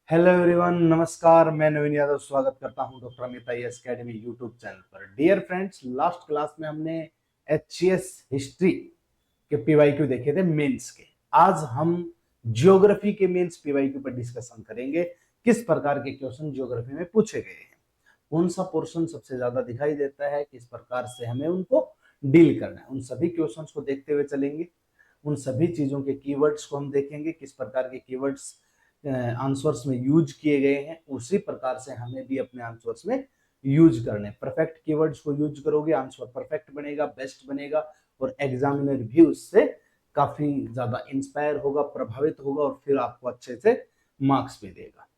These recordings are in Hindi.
हेलो एवरीवन, नमस्कार। मैं नवीन यादव स्वागत करता हूं doctor Amit IAS academy YouTube channel पर। डियर फ्रेंड्स, लास्ट क्लास में हमने एचसीएस हिस्ट्री के पीवाईक्यू देखे थे मेंस के। आज हम ज्योग्राफी के मेंस पीवाईक्यू पर डिस्कशन करेंगे। किस प्रकार के क्वेश्चन ज्योग्राफी में पूछे गए हैं, कौन सा पोर्शन सबसे ज्यादा दिखाई देता है, किस प्रकार से हमें उनको डील करना है, उन सभी क्वेश्चंस को देखते हुए चलेंगे। उन सभी चीजों के कीवर्ड्स को हम देखेंगे, किस प्रकार के कीवर्ड्स आंसर्स में यूज किए गए हैं, उसी प्रकार से हमें भी अपने आंसर्स में यूज करने। परफेक्ट कीवर्ड्स को यूज करोगे, आंसर परफेक्ट बनेगा, बेस्ट बनेगा, और एग्जामिनर भी उससे काफी ज्यादा इंस्पायर होगा, प्रभावित होगा, और फिर आपको अच्छे से मार्क्स भी देगा।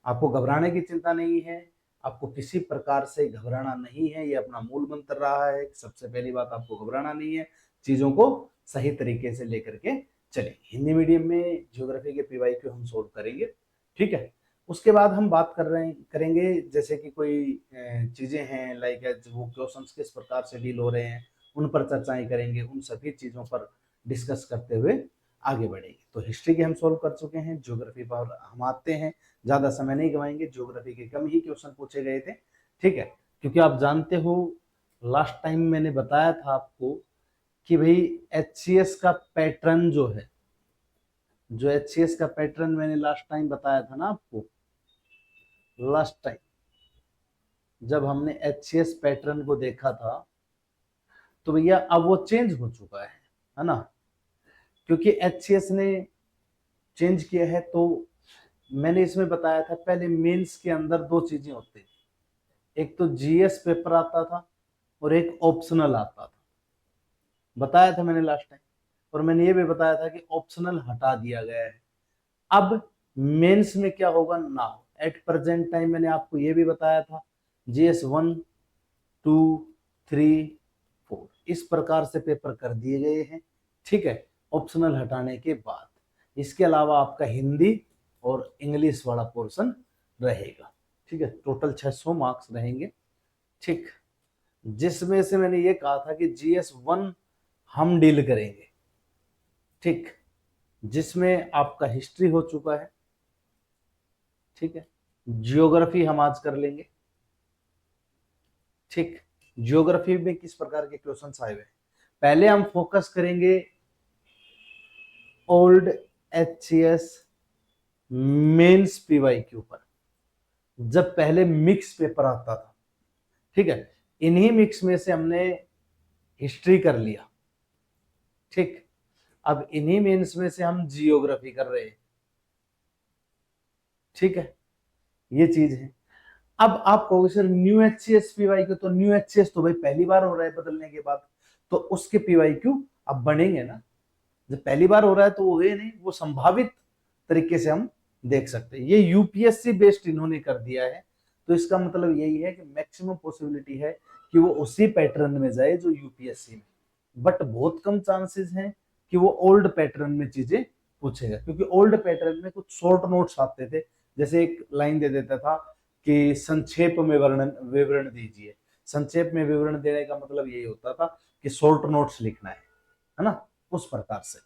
आपको घबराने की चिंता नहीं है, आपको किसी प्रकार से घबराना नहीं है। ये अपना मूल मंत्र रहा है। सबसे पहली बात, आपको घबराना नहीं है, चीजों को सही तरीके से लेकर के चलें। हिंदी मीडियम में ज्योग्राफी के पीवाईक्यू हम सोल्व करेंगे, ठीक है। उसके बाद हम बात करेंगे जैसे कि कोई चीजें हैं, लाइक वो क्वेश्चंस किस प्रकार से डील हो रहे हैं, उन पर चर्चाएं करेंगे। उन सभी चीजों पर डिस्कस करते हुए आगे बढ़ेंगे। तो हिस्ट्री के हम सोल्व कर चुके हैं, ज्योग्राफी पर हम आते हैं। ज्यादा समय नहीं गवाएंगे, ज्योग्राफी के कम ही क्वेश्चन पूछे गए थे, ठीक है। क्योंकि आप जानते हो, लास्ट टाइम मैंने बताया था आपको कि भाई एचसीएस का पैटर्न जो है, जो एचसीएस का पैटर्न मैंने लास्ट टाइम बताया था ना आपको, लास्ट टाइम जब हमने एचसीएस पैटर्न को देखा था, तो भैया अब वो चेंज हो चुका है ना। क्योंकि एचसीएस ने चेंज किया है, तो मैंने इसमें बताया था पहले मेंस के अंदर दो चीजें होती थी। एक तो जीएस पेपर आता था और एक ऑप्शनल आता था, बताया था मैंने लास्ट टाइम। और मैंने ये भी बताया था कि ऑप्शनल हटा दिया गया है। अब मेंस में क्या होगा, नाउ एट प्रेजेंट टाइम मैंने आपको ये भी बताया था, जीएस 1, 2, 3, 4 इस प्रकार से पेपर कर दिए गए हैं, ठीक है, ऑप्शनल हटाने के बाद। इसके अलावा आपका हिंदी और इंग्लिश वाला पोर्शन रहेगा, ठीक है। टोटल 600 मार्क्स रहेंगे, ठीक। जिसमें से मैंने ये कहा था कि जीएस 1 हम डील करेंगे, ठीक, जिसमें आपका हिस्ट्री हो चुका है, ठीक है। जियोग्राफी हम आज कर लेंगे, ठीक। जियोग्राफी में किस प्रकार के क्वेश्चंस आए हुए हैं, पहले हम फोकस करेंगे ओल्ड एचसीएस मेंस पीवाईक्यू पर। जब पहले मिक्स पेपर आता था, ठीक है, इन्हीं मिक्स में से हमने हिस्ट्री कर लिया, ठीक। अब इन्हीं मेंस में से हम जियोग्राफी कर रहे हैं, ठीक है। ये चीज है। अब आप कहोगे सर न्यू एचसीएस पीवाईक्यू, तो न्यू एचसीएस तो भाई पहली बार हो रहा है बदलने के बाद, तो उसके पीवाईक्यू अब बनेंगे ना। जब पहली बार हो रहा है तो वो है नहीं, वो संभावित तरीके से हम देख सकते हैं। ये यूपीएससी बेस्ड इन्होंने कर दिया है, तो इसका मतलब यही है कि मैक्सिमम पॉसिबिलिटी है कि वो उसी पैटर्न में जाए जो यूपीएससी में, बट बहुत कम चांसेस हैं कि वो ओल्ड पैटर्न में चीजें पूछेगा। क्योंकि ओल्ड पैटर्न में कुछ शॉर्ट नोट्स आते थे, जैसे एक लाइन दे देता था कि संक्षेप में विवरण दीजिए। संक्षेप में विवरण देने का मतलब यही होता था कि शॉर्ट नोट्स लिखना है ना, उस प्रकार से।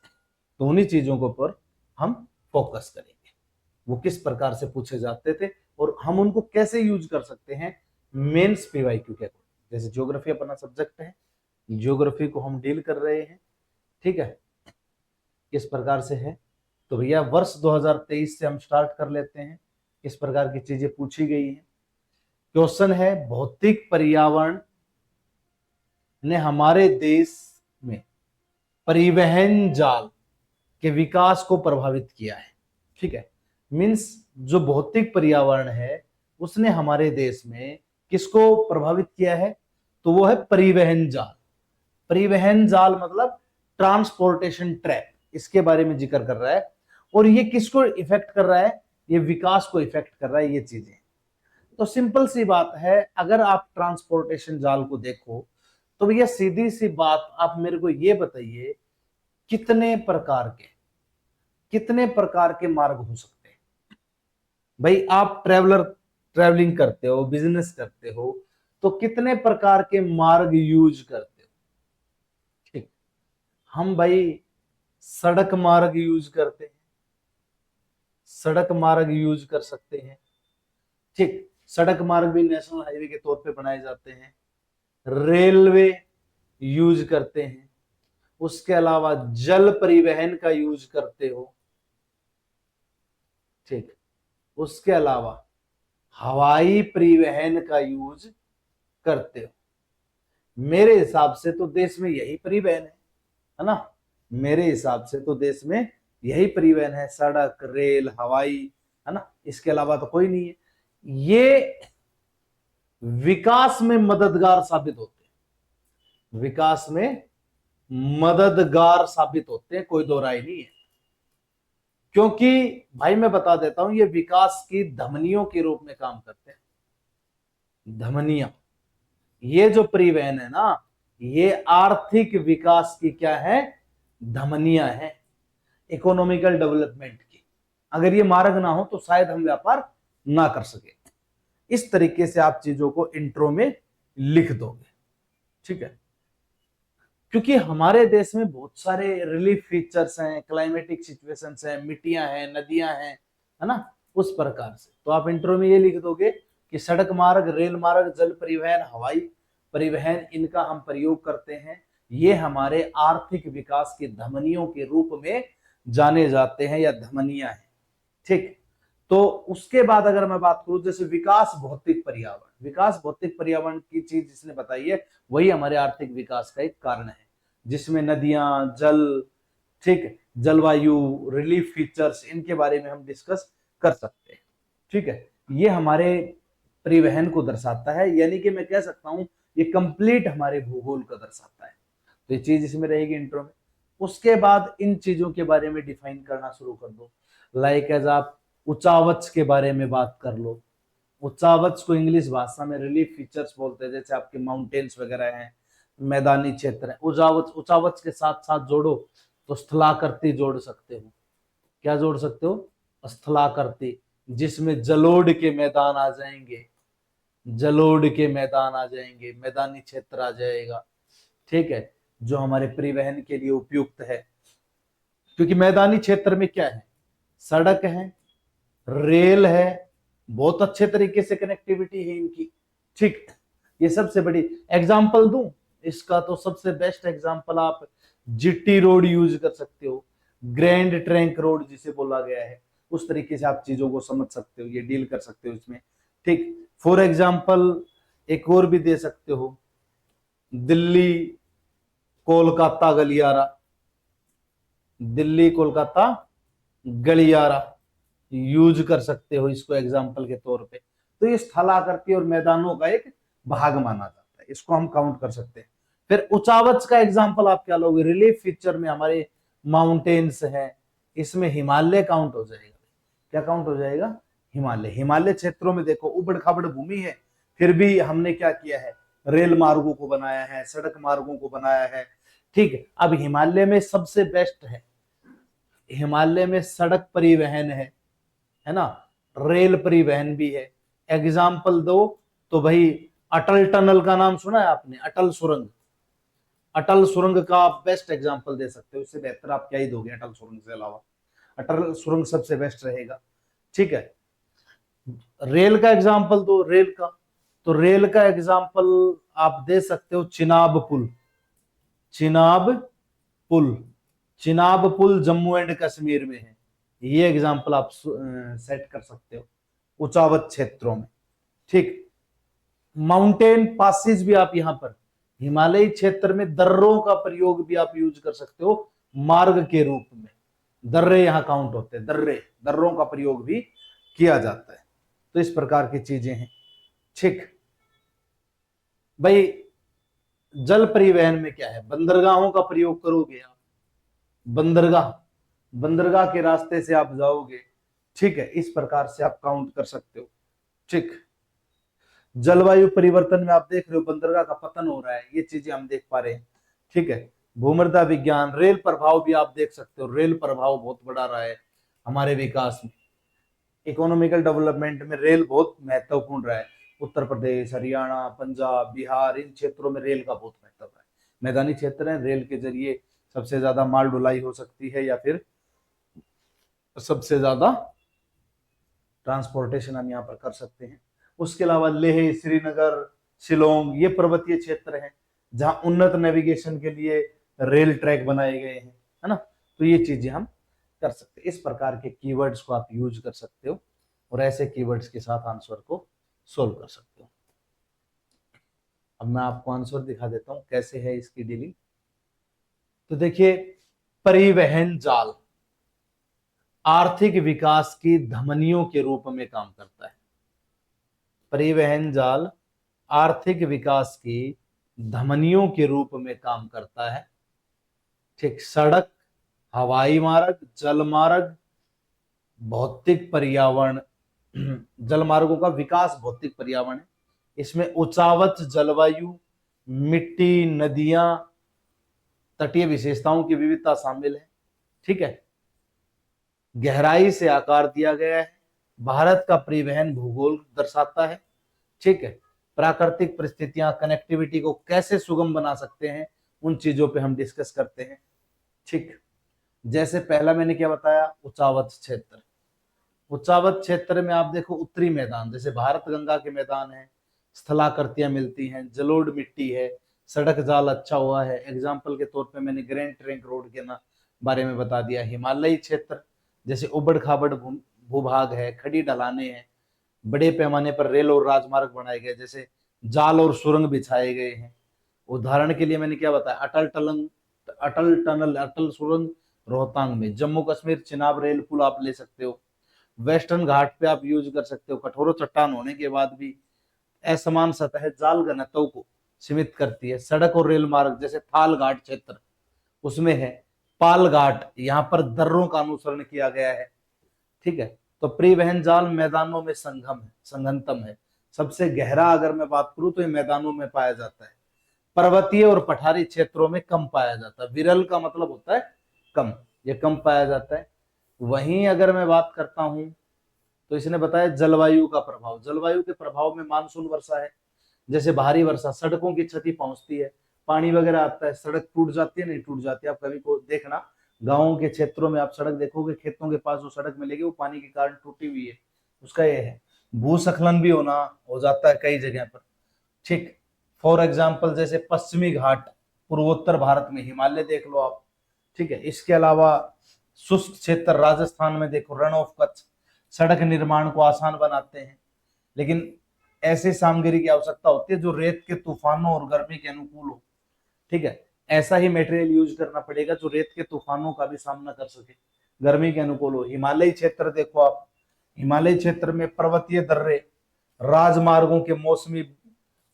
तो उन्हीं चीजों के ऊपर हम फोकस करेंगे, वो किस प्रकार से पूछे जाते थे और हम उनको कैसे यूज कर सकते हैं मेंस पीवाईक्यू के अकॉर्डिंग। जैसे ज्योग्राफी अपना सब्जेक्ट है, ज्योग्राफी को हम डील कर रहे हैं, ठीक है, किस प्रकार से है। तो भैया वर्ष 2023 से हम स्टार्ट कर लेते हैं, किस प्रकार की चीजें पूछी गई हैं। क्वेश्चन है, भौतिक पर्यावरण ने हमारे देश में परिवहन जाल के विकास को प्रभावित किया है, ठीक है। मींस जो भौतिक पर्यावरण है उसने हमारे देश में किसको प्रभावित किया है, तो वो है परिवहन जाल। परिवहन जाल मतलब ट्रांसपोर्टेशन ट्रैक, इसके बारे में जिक्र कर रहा है। और ये किसको इफेक्ट कर रहा है, ये विकास को इफेक्ट कर रहा है, ये चीजें। तो सिंपल सी बात है, अगर आप ट्रांसपोर्टेशन जाल को देखो तो भैया सीधी सी बात, आप मेरे को ये बताइए कितने प्रकार के मार्ग हो सकते हैं। भाई आप ट्रेवलिंग करते हो, बिजनेस करते हो, तो कितने प्रकार के मार्ग यूज करते हो, ठीक। हम भाई सड़क मार्ग यूज करते हैं, सड़क मार्ग यूज कर सकते हैं। ठीक, सड़क मार्ग भी नेशनल हाईवे के तौर पे बनाए जाते हैं। रेलवे यूज करते हैं। उसके अलावा जल परिवहन का यूज करते हो। ठीक, उसके अलावा हवाई परिवहन का यूज करते हो। मेरे हिसाब से तो देश में यही परिवहन है ना? मेरे हिसाब से तो देश में यही परिवहन है, सड़क, रेल, हवाई, है ना? इसके अलावा तो कोई नहीं है। ये विकास में मददगार साबित होते हैं, विकास में मददगार साबित होते हैं, कोई दो राय नहीं है। क्योंकि भाई मैं बता देता हूं, ये विकास की धमनियों के रूप में काम करते हैं। धमनियां, ये जो परिवहन है ना, ये आर्थिक विकास की क्या है? धमनियां है, इकोनॉमिकल डेवलपमेंट की। अगर ये मार्ग ना हो तो शायद हम व्यापार ना कर सके। इस तरीके से आप चीजों को इंट्रो में लिख दोगे, ठीक है? क्योंकि हमारे देश में बहुत सारे रिलीफ फीचर्स हैं, क्लाइमेटिक सिचुएशंस हैं, मिट्टियां हैं, नदियां हैं, है ना? उस प्रकार से तो आप इंट्रो में ये लिख दोगे कि सड़क मार्ग, रेल मार्ग, जल परिवहन, हवाई परिवहन, इनका हम प्रयोग करते हैं। ये हमारे आर्थिक विकास की धमनियों के रूप में जाने जाते हैं या धमनियां हैं। ठीक, तो उसके बाद अगर मैं बात करूं, जैसे विकास भौतिक पर्यावरण, विकास भौतिक पर्यावरण की चीज जिसने बताई है वही हमारे आर्थिक विकास का एक कारण है, जिसमें नदियां, जल, ठीक, जलवायु, रिलीफ फीचर्स, इनके बारे में हम डिस्कस कर सकते हैं। ठीक है, ये हमारे परिवहन को दर्शाता है, यानी कि मैं कह सकता हूं ये कंप्लीट हमारे भूगोल को दर्शाता है। तो ये चीज इसमें रहेगी इंट्रो में। उसके बाद इन चीजों के बारे में डिफाइन करना शुरू कर दो। लाइक एज आप उचावच के बारे में बात कर लो। उचावच को इंग्लिश भाषा में रिलीफ फीचर्स बोलते हैं, जैसे आपके माउंटेन्स वगैरह हैं, मैदानी क्षेत्र है। उचावच, उचावच के साथ साथ जोड़ो तो स्थलाकृति जोड़ सकते हो। क्या जोड़ सकते हो? स्थलाकृति, जिसमें जलोढ़ के मैदान आ जाएंगे, जलोढ़ के मैदान आ जाएंगे, मैदानी क्षेत्र आ जाएगा। ठीक है, जो हमारे परिवहन के लिए उपयुक्त है। क्योंकि मैदानी क्षेत्र में क्या है? सड़क है, रेल है, बहुत अच्छे तरीके से कनेक्टिविटी है इनकी। ठीक, ये सबसे बड़ी एग्जांपल दूं इसका, तो सबसे बेस्ट एग्जांपल आप जीटी रोड यूज कर सकते हो, ग्रैंड ट्रंक रोड जिसे बोला गया है। उस तरीके से आप चीजों को समझ सकते हो, ये डील कर सकते हो इसमें। ठीक, फॉर एग्जांपल एक और भी दे सकते हो, दिल्ली कोलकाता गलियारा, दिल्ली कोलकाता गलियारा यूज कर सकते हो इसको एग्जाम्पल के तौर पे। तो ये स्थलाकृति और मैदानों का एक भाग माना जाता है, इसको हम काउंट कर सकते हैं। फिर उचावच का एग्जाम्पल आप क्या लोगे? रिलीफ फीचर में हमारे माउंटेन्स हैं, इसमें हिमालय काउंट हो जाएगा। क्या काउंट हो जाएगा? हिमालय। हिमालय क्षेत्रों में देखो उबड़ खाबड़ भूमि है, फिर भी हमने क्या किया है? रेल मार्गों को बनाया है, सड़क मार्गों को बनाया है। ठीक, अब हिमालय में सबसे बेस्ट है, हिमालय में सड़क परिवहन है ना? रेल परिवहन भी है। एग्जाम्पल दो तो भाई अटल टनल का नाम सुना है आपने? अटल सुरंग, अटल सुरंग का आप बेस्ट एग्जाम्पल दे सकते हो। इससे बेहतर आप क्या ही दोगे अटल सुरंग से अलावा? अटल सुरंग सबसे बेस्ट रहेगा। ठीक है, रेल का एग्जाम्पल दो, रेल का, तो रेल का एग्जाम्पल आप दे सकते हो चिनाब पुल। चिनाब पुल, चिनाब पुल जम्मू एंड कश्मीर में है। ये एग्जाम्पल आप सेट कर सकते हो उचावत क्षेत्रों में। ठीक, माउंटेन पासिस भी आप यहां पर हिमालयी क्षेत्र में दर्रों का प्रयोग भी आप यूज कर सकते हो मार्ग के रूप में। दर्रे यहां काउंट होते हैं, दर्रे, दर्रों का प्रयोग भी किया जाता है। तो इस प्रकार की चीजें हैं। ठीक भाई, जल परिवहन में क्या है? बंदरगाहों का प्रयोग करोगे आप, बंदरगाह, बंदरगाह के रास्ते से आप जाओगे। ठीक है, इस प्रकार से आप काउंट कर सकते हो। ठीक, जलवायु परिवर्तन में आप देख रहे हो बंदरगाह का पतन हो रहा है, ये चीजें हम देख पा रहे हैं। ठीक है, भूमृदा विज्ञान, रेल प्रभाव भी आप देख सकते हो, रेल प्रभाव बहुत बड़ा रहा है हमारे विकास में। इकोनॉमिकल डेवलपमेंट में रेल बहुत महत्वपूर्ण रहा है। उत्तर प्रदेश, हरियाणा, पंजाब, बिहार, इन क्षेत्रों में रेल का बहुत महत्व है। मैदानी क्षेत्र है, रेल के जरिए सबसे ज्यादा माल ढुलाई हो सकती है या फिर सबसे ज्यादा ट्रांसपोर्टेशन हम यहाँ पर कर सकते हैं। उसके अलावा लेह, श्रीनगर, शिलोंग ये पर्वतीय क्षेत्र हैं जहां उन्नत नेविगेशन के लिए रेल ट्रैक बनाए गए हैं, है ना। तो ये चीजें हम कर सकते हैं। इस प्रकार के कीवर्ड्स को आप यूज कर सकते हो और ऐसे कीवर्ड्स के साथ आंसर को सोल्व कर सकते हो। अब मैं आपको आंसर दिखा देता हूं कैसे है इसकी डीलिंग। तो देखिए, परिवहन जाल आर्थिक विकास की धमनियों के रूप में काम करता है। परिवहन जाल आर्थिक विकास की धमनियों के रूप में काम करता है। ठीक, सड़क, हवाई मार्ग, जल मार्ग, भौतिक पर्यावरण जल मार्गों का विकास भौतिक पर्यावरण है। इसमें उचावच जलवायु, मिट्टी, नदियां, तटीय विशेषताओं की विविधता शामिल है। ठीक है, गहराई से आकार दिया गया है। भारत का परिवहन भूगोल दर्शाता है। ठीक है, प्राकृतिक परिस्थितियां कनेक्टिविटी को कैसे सुगम बना सकते हैं, उन चीजों पे हम डिस्कस करते हैं। ठीक, जैसे पहला मैंने क्या बताया, उचावच क्षेत्र। उचावच क्षेत्र में आप देखो उत्तरी मैदान, जैसे भारत गंगा के मैदान है, स्थलाकृतियां मिलती हैं, जलोढ़ मिट्टी है, सड़क जाल अच्छा हुआ है। एग्जाम्पल के तौर पे मैंने ग्रैंड ट्रंक रोड के बारे में बता दिया। हिमालयी क्षेत्र जैसे उबड़ खाबड़ भूभाग है, खड़ी ढलाने हैं, बड़े पैमाने पर रेल और राजमार्ग बनाए गए, जैसे जाल और सुरंग बिछाए गए हैं। उदाहरण के लिए मैंने क्या बताया, अटल सुरंग रोहतांग में, जम्मू कश्मीर चिनाब रेल पुल आप ले सकते हो। वेस्टर्न घाट पे आप यूज कर सकते हो। कठोर चट्टान होने के बाद भी असमान सतह जाल घनत्व को सीमित करती है। सड़क और रेल मार्ग जैसे थाल घाट क्षेत्र उसमें है। पाल घाट, यहाँ पर दर्रों का अनुसरण किया गया है। ठीक है, तो परिवहन जाल मैदानों में संगतम है। सबसे गहरा अगर मैं बात करूं तो ये मैदानों में पाया जाता है। पर्वतीय और पठारी क्षेत्रों में कम पाया जाता है। विरल का मतलब होता है कम, ये कम पाया जाता है। वहीं अगर मैं बात करता हूं तो इसने बताया जलवायु का प्रभाव। जलवायु के प्रभाव में मानसून वर्षा है, जैसे भारी वर्षा, सड़कों की क्षति पहुंचती है, पानी वगैरह आता है, सड़क टूट जाती है, नहीं टूट जाती है। आप कभी को देखना, गाँव के क्षेत्रों में आप सड़क देखोगे, खेतों के पास जो सड़क मिलेगी वो पानी के कारण टूटी हुई है, उसका ये है। भूस्खलन भी हो जाता है कई जगह पर। ठीक, फॉर एग्जाम्पल जैसे पश्चिमी घाट पूर्वोत्तर भारत में, हिमालय देख लो आप। ठीक है, इसके अलावा शुष्क क्षेत्र राजस्थान में देखो, रण ऑफ कच्छ सड़क निर्माण को आसान बनाते हैं, लेकिन ऐसी सामग्री की आवश्यकता होती है जो रेत के तूफानों और गर्मी के अनुकूल हो। ठीक है, ऐसा ही मटेरियल यूज करना पड़ेगा जो रेत के तूफानों का भी सामना कर सके, गर्मी के अनुकूल हो। हिमालयी क्षेत्र देखो आप, हिमालयी क्षेत्र में पर्वतीय दर्रे राजमार्गों के मौसमी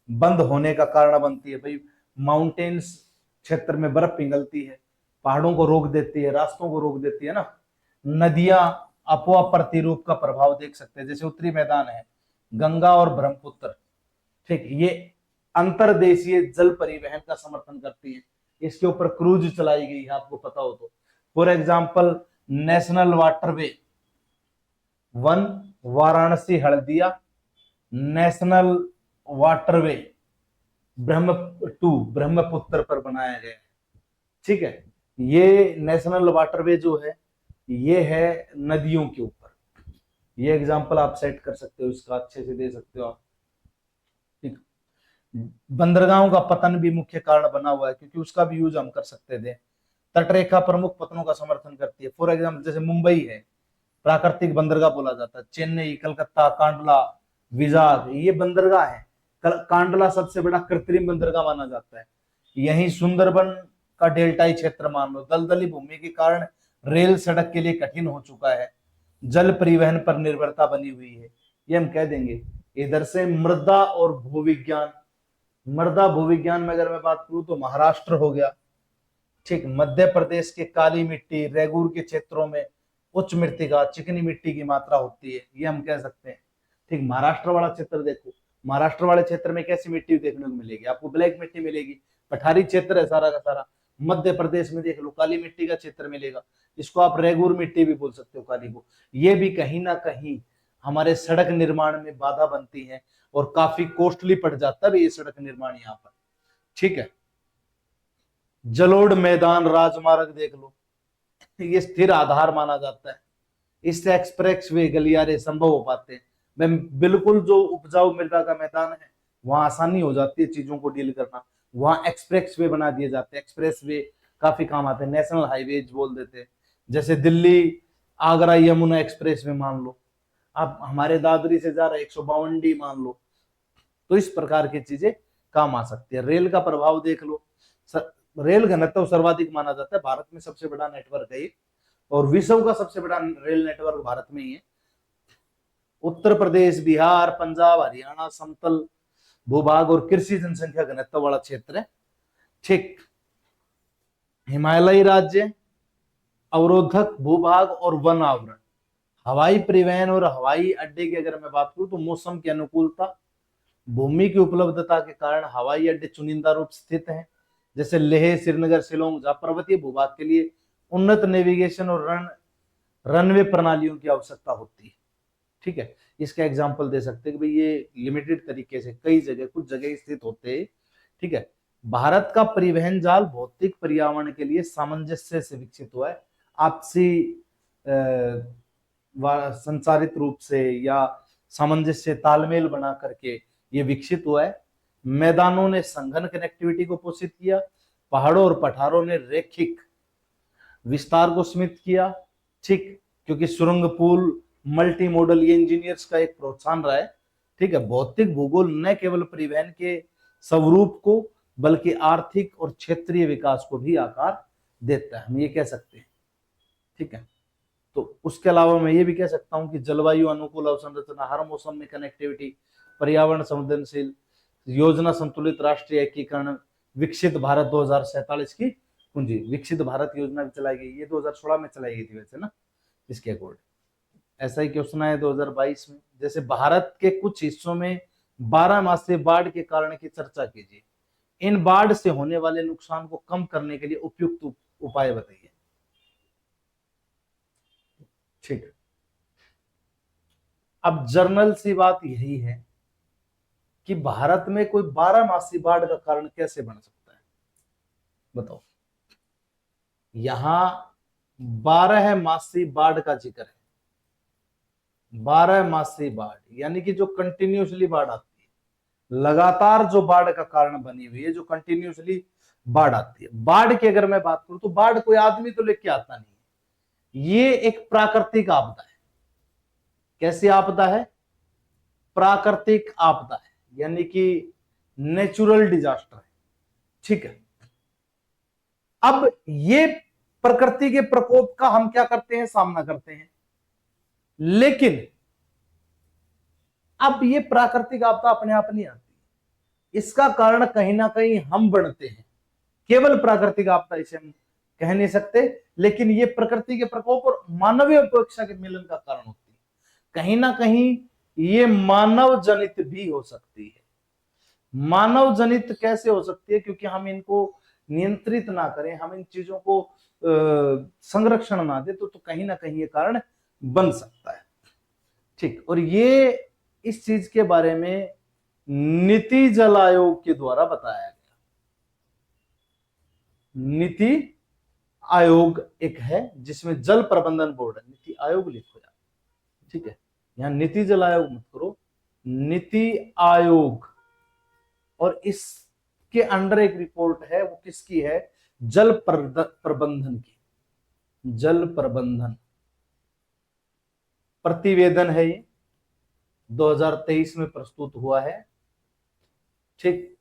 बंद होने का कारण बनती है। भाई, माउंटेन्स क्षेत्र में बर्फ पिघलती है, पहाड़ों को रोक देती है, रास्तों को रोक देती है ना। नदियां अपवा प्रतिरूप का प्रभाव देख सकते हैं, जैसे उत्तरी मैदान है, गंगा और ब्रह्मपुत्र। ठीक, ये अंतरदेशीय जल परिवहन का समर्थन करती है। इसके ऊपर क्रूज चलाई गई है, आपको पता हो तो। For example national waterway one Varanasi Haldia, national waterway Brahmaputra पर बनाया गया है। ठीक है, ये नेशनल वाटरवे जो है ये है नदियों के ऊपर। ये एग्जांपल आप सेट कर सकते हो, इसका अच्छे से दे सकते हो आप। ठीक, बंदरगाहों का पतन भी मुख्य कारण बना हुआ है, क्योंकि उसका भी यूज हम कर सकते थे। तटरेखा प्रमुख पतनों का समर्थन करती है। फॉर एग्जाम्पल जैसे मुंबई है, प्राकृतिक बंदरगाह बोला जाता है। चेन्नई, कलकत्ता, कांडला, विजाग ये बंदरगाह है। कांडला सबसे बड़ा कृत्रिम बंदरगाह माना जाता है। यही सुंदरबन का डेल्टाई क्षेत्र मान लो, दलदली भूमि के कारण रेल सड़क के लिए कठिन हो चुका है। जल परिवहन पर निर्भरता बनी हुई है, ये हम कह देंगे। इधर से मृदा और भूविज्ञान, मृदा भूविज्ञान में अगर मैं बात करूं तो महाराष्ट्र हो गया। ठीक, मध्य प्रदेश के काली मिट्टी, रेगूर के क्षेत्रों में उच्च मृतिका, चिकनी मिट्टी की मात्रा होती है, ये हम कह सकते हैं। ठीक, महाराष्ट्र वाला क्षेत्र देखो, महाराष्ट्र वाले क्षेत्र में कैसी मिट्टी देखने को मिलेगी आपको, ब्लैक मिट्टी मिलेगी। पठारी क्षेत्र है सारा का सारा। मध्य प्रदेश में देख लो, काली मिट्टी का क्षेत्र मिलेगा, इसको आप रेगूर मिट्टी भी बोल सकते हो, काली को। ये भी कहीं ना कहीं हमारे सड़क निर्माण में बाधा बनती है और काफी कॉस्टली पड़ जाता है ये सड़क निर्माण यहाँ पर। ठीक है, जलोढ़ मैदान राजमार्ग देख लो, ये स्थिर आधार माना जाता है। इससे एक्सप्रेस वे गलियारे संभव हो पाते हैं। बिल्कुल जो उपजाऊ मृदा का मैदान है वहां आसानी हो जाती है चीजों को डील करना, वहां एक्सप्रेस वे बना दिए जाते हैं। एक्सप्रेस वे काफी काम आते हैं, नेशनल हाईवेज बोल देते हैं, जैसे दिल्ली आगरा यमुना एक्सप्रेस वे मान लो, आप हमारे दादरी से जा रहे 152D मान लो, तो इस प्रकार की चीजें काम आ सकती है। रेल का प्रभाव देख लो, रेल घनत्व सर्वाधिक माना जाता है, भारत में सबसे बड़ा नेटवर्क है ये, और विश्व का सबसे बड़ा रेल नेटवर्क भारत में ही है। उत्तर प्रदेश, बिहार, पंजाब, हरियाणा समतल भूभाग और कृषि जनसंख्या घनत्व वाला क्षेत्र है। ठीक, हिमालयी राज्य, अवरोधक भूभाग और वन आवरण। हवाई परिवहन और हवाई अड्डे की अगर मैं बात करूं तो मौसम की अनुकूलता, भूमि की उपलब्धता के कारण हवाई अड्डे चुनिंदा रूप स्थित हैं, जैसे लेह, श्रीनगर, शिलोंग, जहां पर्वतीय भूभाग के लिए उन्नत नेविगेशन और रनवे प्रणालियों की आवश्यकता होती है। ठीक है, इसका एग्जांपल दे सकते हैं कि भाई ये लिमिटेड तरीके से कई जगह, कुछ जगह स्थित होते हैं। ठीक है, भारत का परिवहन जाल भौतिक पर्यावरण के लिए सामंजस्य से विकसित हुआ है, आपसी संचारित रूप से या सामंजस्य तालमेल बना करके ये विकसित हुआ है। मैदानों ने संघन कनेक्टिविटी को पोषित किया, पहाड़ों और पठारों ने रैखिक विस्तार को सीमित किया। ठीक, क्योंकि सुरंग, पुल, मल्टी मॉडल ये इंजीनियर्स का एक प्रोत्साहन रहा है। ठीक है, भौतिक भूगोल न केवल परिवहन के स्वरूप को बल्कि आर्थिक और क्षेत्रीय विकास को भी आकार देता है, हम ये कह सकते हैं। ठीक है, तो उसके अलावा मैं ये भी कह सकता हूं कि जलवायु अनुकूल अवसंरचना, हर मौसम में कनेक्टिविटी, पर्यावरण संवेदनशील योजना, संतुलित राष्ट्रीय एकीकरण, विकसित भारत 2047 की पूंजी। विकसित भारत योजना भी चलाई गई, ये 2016 में चलाई गई थी वैसे ना, इसके अकॉर्डिंग। ऐसा ही क्वेश्चन है 2022 में, जैसे भारत के कुछ हिस्सों में 12 मासीय बाढ़ के कारण की चर्चा कीजिए, इन बाढ़ से होने वाले नुकसान को कम करने के लिए उपयुक्त उपाय बताइए। ठीक, अब जर्नल सी बात यही है कि भारत में कोई 12 मासी बाढ़ का कारण कैसे बन सकता है, बताओ। यहां 12 मासी बाढ़ का जिक्र है, 12 मासी बाढ़ यानी कि जो कंटिन्यूसली बाढ़ आती है, लगातार जो बाढ़ का कारण बनी हुई है, जो कंटिन्यूसली बाढ़ आती है। बाढ़ की अगर मैं बात करूं तो बाढ़ कोई आदमी तो लेके आता नहीं है, ये एक प्राकृतिक आपदा है। कैसी आपदा है? प्राकृतिक आपदा है, यानी कि नेचुरल डिजास्टर है। ठीक है, अब ये प्रकृति के प्रकोप का हम क्या करते हैं, सामना करते हैं, लेकिन अब ये प्राकृतिक आपदा अपने आप नहीं आती, इसका कारण कहीं ना कहीं हम बनते हैं। केवल प्राकृतिक आपदा इसे हम कह नहीं सकते, लेकिन ये प्रकृति के प्रकोप और मानवीय उपेक्षा के मिलन का कारण होती है। कहीं ना कहीं ये मानव जनित भी हो सकती है। मानव जनित कैसे हो सकती है? क्योंकि हम इनको नियंत्रित ना करें, हम इन चीजों को संरक्षण ना दे, तो कहीं ना कहीं ये कारण बन सकता है। ठीक, और ये इस चीज के बारे में नीति जल आयोग के द्वारा बताया गया। नीति आयोग एक है जिसमें जल प्रबंधन बोर्ड है, नीति आयोग लिखो यार। ठीक है, यहां नीति जल आयोग मत करो, नीति आयोग। और इसके अंडर एक रिपोर्ट है, वो किसकी है? जल प्रबंधन की। जल प्रबंधन प्रतिवेदन है ये, 2023 में प्रस्तुत हुआ है। ठीक,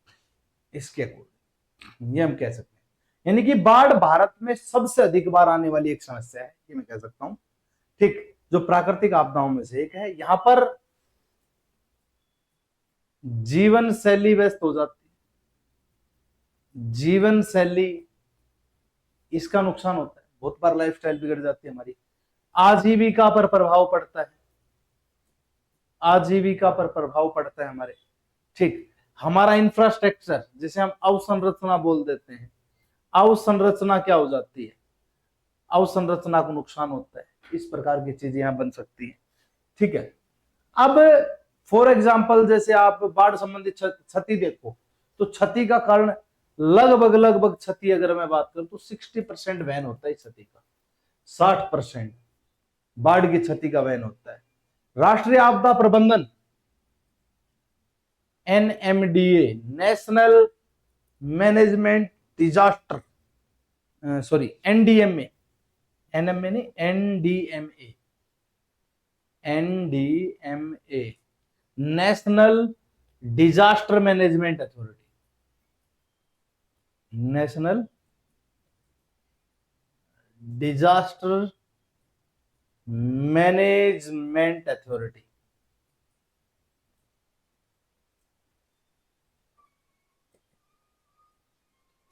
इसके अकॉर्डिंग ये हम कह सकते हैं, यानी कि बाढ़ भारत में सबसे अधिक बार आने वाली एक समस्या है, ये मैं कह सकता हूं। ठीक, जो प्राकृतिक आपदाओं में से एक है। यहां पर जीवन शैली व्यस्त हो जाती है, जीवन शैली इसका नुकसान होता है, बहुत बार लाइफस्टाइल बिगड़ जाती है हमारी, आजीविका पर प्रभाव पड़ता है, आजीविका पर प्रभाव पड़ता है हमारे। ठीक, हमारा इंफ्रास्ट्रक्चर जिसे हम अवसंरचना बोल देते हैं, अवसंरचना क्या हो जाती है? अवसंरचना को नुकसान होता है, इस प्रकार की चीजें यहां बन सकती है। ठीक है, अब फॉर एग्जाम्पल जैसे आप बाढ़ संबंधित क्षति देखो, तो क्षति का कारण लगभग क्षति अगर मैं बात करूं तो 60% वहन होता है क्षति का, 60% बाढ़ की क्षति का वहन होता है। राष्ट्रीय आपदा प्रबंधन NMDA, national management disaster, sorry NDMA, NMA नहीं NDMA, NDMA national disaster management authority, national disaster management authority.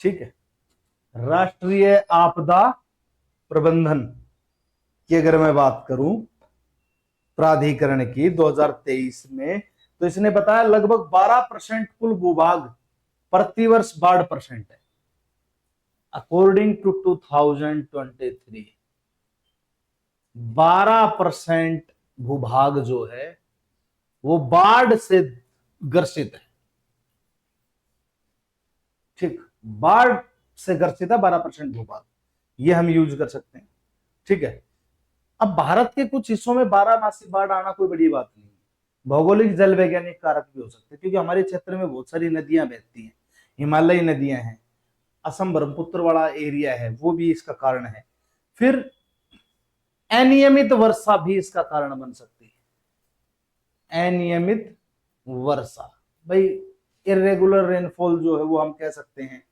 ठीक है। राष्ट्रीय आपदा प्रबंधन की अगर मैं बात करूं प्राधिकरण की 2023 में, तो इसने बताया लगभग 12% कुल भूभाग प्रतिवर्ष बाढ़ परसेंट है। अकॉर्डिंग टू 2023 12% भूभाग जो है वो बाढ़ से ग्रसित है। ठीक, बाढ़ से ग्रसित है 12% भूभाग, ये हम यूज कर सकते हैं। ठीक है। अब भारत के कुछ हिस्सों में 12 मासी बाढ़ आना कोई बड़ी बात नहीं है। भौगोलिक जल वैज्ञानिक कारक भी हो सकते हैं, क्योंकि हमारे क्षेत्र में बहुत सारी नदियां बहती हैं, हिमालयी नदियां हैं, असम ब्रह्मपुत्र वाला एरिया है, वो भी इसका कारण है। फिर अनियमित वर्षा भी इसका कारण बन सकती है। अनियमित वर्षा, भाई इरेगुलर रेनफॉल जो है वो हम कह सकते हैं,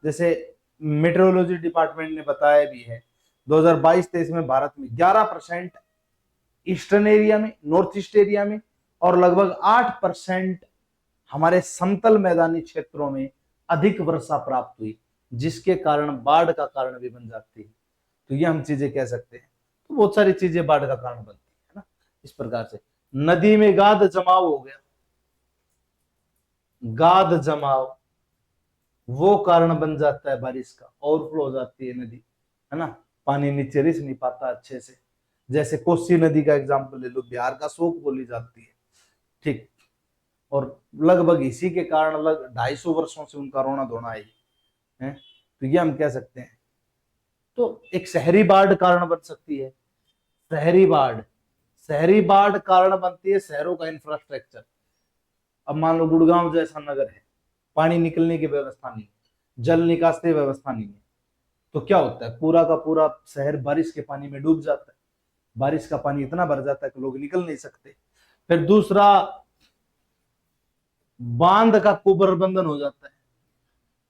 जैसे मेट्रोलॉजी डिपार्टमेंट ने बताया भी है 2022-23 में भारत में 11% ईस्टर्न एरिया में, नॉर्थ ईस्ट एरिया में, और लगभग 8% हमारे समतल मैदानी क्षेत्रों में अधिक वर्षा प्राप्त हुई, जिसके कारण बाढ़ का कारण भी बन जाती है। तो ये हम चीजें कह सकते हैं। तो बहुत सारी चीजें बाढ़ का कारण बनती है ना। इस प्रकार से नदी में गाद जमाव हो गया, गाद जमाव वो कारण बन जाता है बारिश का, ओवरफ्लो हो जाती है नदी, है ना, पानी नीचे रिस नहीं पाता अच्छे से। जैसे कोसी नदी का एग्जाम्पल ले लो, बिहार का शोक बोली जाती है। ठीक, और लगभग इसी के कारण 250 वर्षों से उनका रोना धोना है। तो ये हम कह सकते हैं। तो एक शहरी बाढ़ कारण बन सकती है। शहरी बाढ़, शहरी बाढ़ कारण बनती है शहरों का इंफ्रास्ट्रक्चर। अब मान लो गुड़गांव जैसा नगर है, पानी निकलने की व्यवस्था नहीं, जल निकासी व्यवस्था नहीं है, तो क्या होता है, पूरा का पूरा शहर बारिश के पानी में डूब जाता है। बारिश का पानी इतना भर जाता है कि लोग निकल नहीं सकते। फिर दूसरा, बांध का कुप्रबंधन हो जाता है,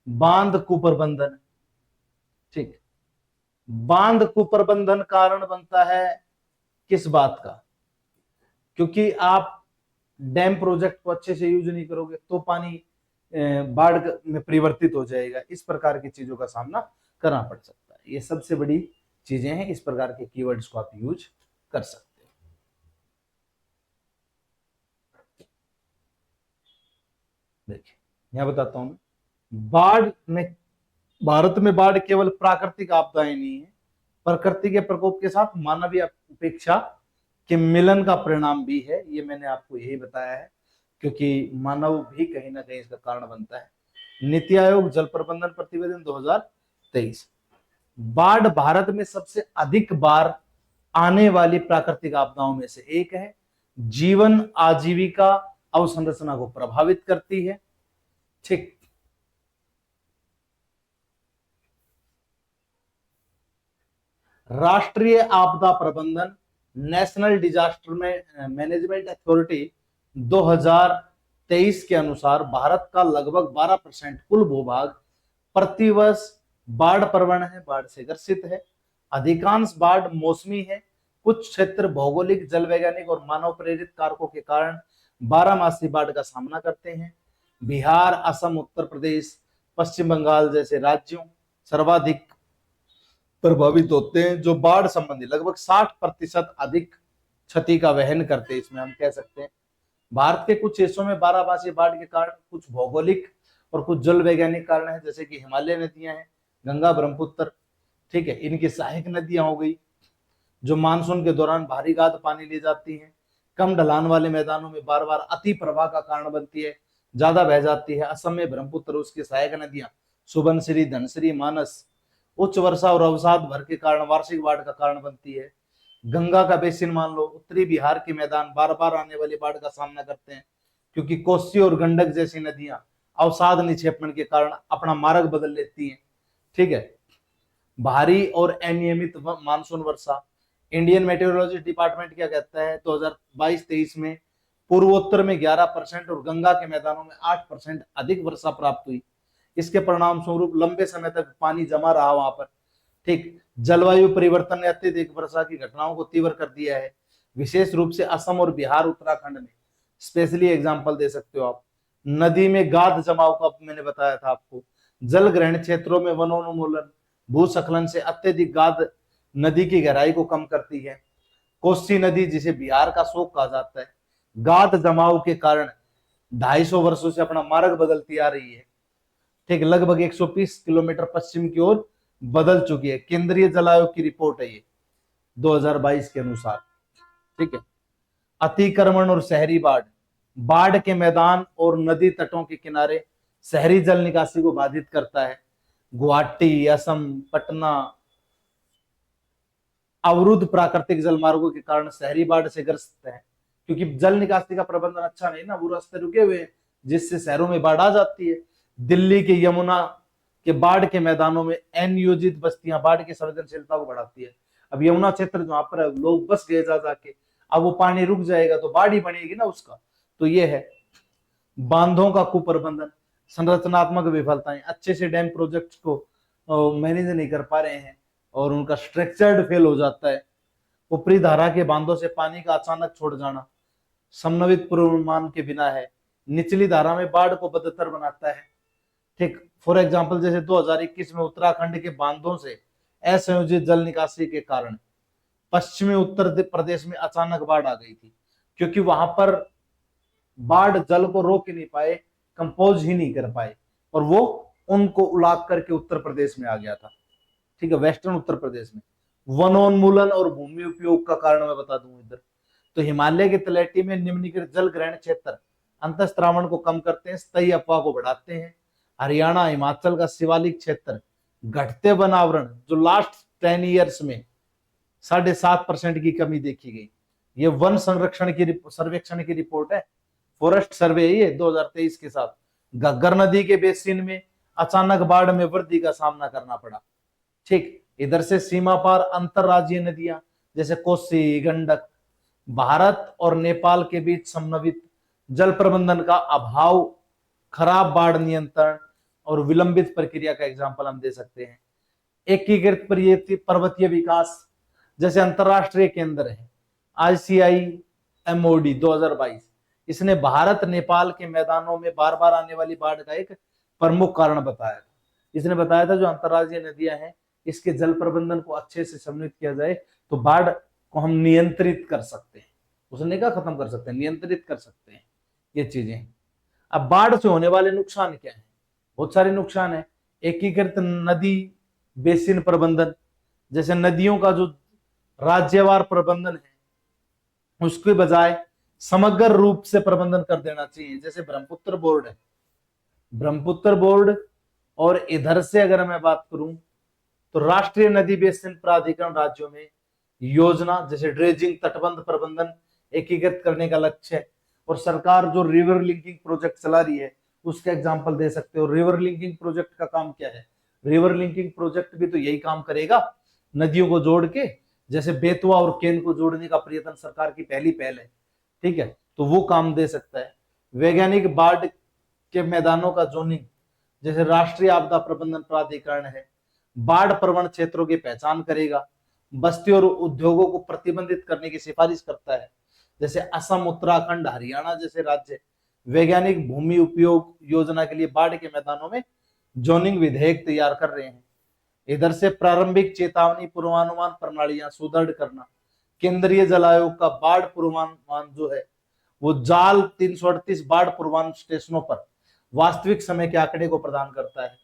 बांध कुप्रबंधन। ठीक, बांध कुप्रबंधन कारण बनता है किस बात का, क्योंकि आप डैम प्रोजेक्ट को अच्छे से यूज नहीं करोगे तो पानी बाढ़ में परिवर्तित हो जाएगा। इस प्रकार की चीजों का सामना करना पड़ सकता है। ये सबसे बड़ी चीजें हैं, इस प्रकार के कीवर्ड्स को आप यूज कर सकते हो। देखिए यहां बताता हूं, बाढ़ में, भारत में बाढ़ केवल प्राकृतिक आपदाएं नहीं है, प्रकृति के प्रकोप के साथ मानवीय उपेक्षा के मिलन का परिणाम भी है। ये मैंने आपको यही बताया है, क्योंकि मानव भी कहीं ना कहीं इसका कारण बनता है। नीति आयोग जल प्रबंधन प्रतिवेदन 2023, बाढ़ भारत में सबसे अधिक बार आने वाली प्राकृतिक आपदाओं में से एक है। जीवन आजीविका अवसंरचना को प्रभावित करती है। ठीक, राष्ट्रीय आपदा प्रबंधन नेशनल डिजास्टर मैनेजमेंट अथॉरिटी 2023 के अनुसार भारत का लगभग 12% कुल भूभाग प्रतिवर्ष बाढ़ प्रवण है, बाढ़ से ग्रसित है। अधिकांश बाढ़ मौसमी है। कुछ क्षेत्र भौगोलिक, जल वैज्ञानिक और मानव प्रेरित कारकों के कारण 12 मासी बाढ़ का सामना करते हैं। बिहार, असम, उत्तर प्रदेश, पश्चिम बंगाल जैसे राज्यों सर्वाधिक प्रभावित होते हैं, जो बाढ़ संबंधी लगभग 60% अधिक क्षति का वहन करते हैं। इसमें हम कह सकते हैं भारत के कुछ हिस्सों में 12 मासी बाढ़ के कारण कुछ भौगोलिक और कुछ जल वैज्ञानिक कारण है, जैसे कि हिमालय नदियां हैं, गंगा, ब्रह्मपुत्र। ठीक है, इनकी सहायक नदियां हो गई, जो मानसून के दौरान भारी गाद पानी ले जाती हैं। कम ढलान वाले मैदानों में बार बार अति प्रवाह का कारण बनती है, ज्यादा बह जाती है। असम में ब्रह्मपुत्र, उसकी सहायक नदियां सुबनसिरी, धनसिरी, मानस उच्च वर्षा और अवसाद भर के कारण वार्षिक बाढ़ का कारण बनती है। गंगा का बेसिन मान लो, उत्तरी बिहार के मैदान बार बार आने वाली बाढ़ का सामना करते हैं, क्योंकि कोसी और गंडक जैसी नदियां अवसाद निक्षेपण के कारण अपना मार्ग बदल लेती हैं। ठीक है। भारी और अनियमित मानसून वर्षा, इंडियन मेटेरोलॉजी डिपार्टमेंट क्या कहता है, 2022-23 में पूर्वोत्तर में 11% और गंगा के मैदानों में 8% अधिक वर्षा प्राप्त हुई। इसके परिणाम स्वरूप लंबे समय तक पानी जमा रहा वहां पर। ठीक। जलवायु परिवर्तन ने अत्यधिक वर्षा की घटनाओं को तीव्र कर दिया है, विशेष रूप से असम और बिहार उत्तराखंड में। स्पेशली एग्जांपल दे सकते हो आप, नदी में गाद जमाव का मैंने बताया था आपको, जल ग्रहण क्षेत्रों में वनोन्मूलन, भूस्खलन से अत्यधिक गाद नदी की गहराई को कम करती है। कोसी नदी जिसे बिहार का शोक कहा जाता है, गाद जमाव के कारण 250 वर्षों से अपना मार्ग बदलती आ रही है। ठीक। लगभग 120 किलोमीटर पश्चिम की ओर बदल चुकी है। केंद्रीय जल आयोग की रिपोर्ट है ये 2022 के अनुसार। ठीक है। अतिक्रमण और शहरी बाढ़, बाढ़ के मैदान और नदी तटों के किनारे शहरी जल निकासी को बाधित करता है। गुवाहाटी, असम, पटना अवरुद्ध प्राकृतिक जल मार्गों के कारण शहरी बाढ़ से ग्रस्त है, क्योंकि जल निकासी का प्रबंधन अच्छा नहीं ना, वो रास्ते रुके हुए हैं जिससे शहरों में बाढ़ आ जाती है। दिल्ली के यमुना के बाढ़ के मैदानों में अनियोजित बस्तियां बाढ़ की संवेदनशीलता को बढ़ाती है। अब यमुना क्षेत्र जहां पर लोग बस गए जा जाके, अब वो पानी रुक जाएगा तो बाढ़ ही बनेगी ना उसका। तो ये है बांधों का कुप्रबंधन, संरचनात्मक विफलताएं, अच्छे से डैम प्रोजेक्ट को मैनेज नहीं कर पा रहे हैं और उनका स्ट्रक्चर्ड फेल हो जाता है। ऊपरी धारा के बांधों से पानी का अचानक छोड़ जाना समन्वित पूर्वानुमान के बिना है। निचली धारा में बाढ़ को बदतर बनाता है। ठीक। फॉर एग्जांपल जैसे 2021 में उत्तराखंड के बांधों से असंयोजित जल निकासी के कारण पश्चिमी उत्तर प्रदेश में अचानक बाढ़ आ गई थी, क्योंकि वहां पर बाढ़ जल को रोक ही नहीं पाए, कंपोज ही नहीं कर पाए, और वो उनको उलाक करके उत्तर प्रदेश में आ गया था। ठीक है। वेस्टर्न उत्तर प्रदेश में वनोन्मूलन और भूमि उपयोग का कारण मैं बता दूं इधर, तो हिमालय की तलहटी में निम्नलिखित जल ग्रहण क्षेत्र अंतःस्त्रावण को कम करते हैं, स्थायी अफवाह को बढ़ाते हैं। हरियाणा, हिमाचल का शिवालिक क्षेत्र घटते वनावरण, जो लास्ट 10 ईयर्स में 7.5% की कमी देखी गई। ये वन संरक्षण की सर्वेक्षण की रिपोर्ट है, फॉरेस्ट सर्वे है ये 2023 के साथ। घग्गर नदी के बेसिन में अचानक बाढ़ में वृद्धि का सामना करना पड़ा। ठीक। इधर से सीमा पार अंतरराज्यीय नदियां जैसे कोसी, गंडक, भारत और नेपाल के बीच समन्वित जल प्रबंधन का अभाव, खराब बाढ़ नियंत्रण और विलंबित प्रक्रिया का एग्जाम्पल हम दे सकते हैं। एकीकृत पर्वतीय विकास जैसे अंतरराष्ट्रीय केंद्र है ICIMOD 2022, इसने भारत नेपाल के मैदानों में बार बार आने वाली बाढ़ का एक प्रमुख कारण बताया था। इसने बताया था जो अंतरराज्यीय नदियां हैं, इसके जल प्रबंधन को अच्छे से समन्वित किया जाए तो बाढ़ को हम नियंत्रित कर सकते हैं। उसने कहा खत्म कर सकते हैं, नियंत्रित कर सकते हैं ये चीजें। अब बाढ़ से होने वाले नुकसान क्या है? बहुत सारे नुकसान है। एकीकृत नदी बेसिन प्रबंधन, जैसे नदियों का जो राज्यवार प्रबंधन है उसके बजाय समग्र रूप से प्रबंधन कर देना चाहिए। जैसे ब्रह्मपुत्र बोर्ड है, ब्रह्मपुत्र बोर्ड, और इधर से अगर मैं बात करूं तो राष्ट्रीय नदी बेसिन प्राधिकरण राज्यों में योजना जैसे ड्रेजिंग, तटबंध प्रबंधन एकीकृत करने का लक्ष्य है। और सरकार जो रिवर लिंकिंग प्रोजेक्ट चला रही है उसका एग्जांपल दे सकते हो। रिवर लिंकिंग प्रोजेक्ट का काम क्या है? रिवर लिंकिंग प्रोजेक्ट भी तो यही काम करेगा, नदियों को जोड़ के, जैसे बेतवा और केन को जोड़ने का प्रयत्न सरकार की पहली पहल है। ठीक है, तो वो काम दे सकता है। वैज्ञानिक बाढ़ के मैदानों का जोनिंग, जैसे राष्ट्रीय आपदा प्रबंधन प्राधिकरण है, बाढ़ प्रवण क्षेत्रों की पहचान करेगा, बस्ती और उद्योगों को प्रतिबंधित करने की सिफारिश करता है। जैसे असम, उत्तराखंड, हरियाणा जैसे राज्य वैज्ञानिक भूमि उपयोग योजना के लिए बाढ़ के मैदानों में जोनिंग विधेयक तैयार कर रहे हैं। इधर से प्रारंभिक चेतावनी पूर्वानुमान प्रणालियां सुदृढ़ करना, केंद्रीय जल आयोग का बाढ़ पूर्वानुमान जो है वो जाल 338 बाढ़ पूर्वानुमान स्टेशनों पर वास्तविक समय के आंकड़े को प्रदान करता है।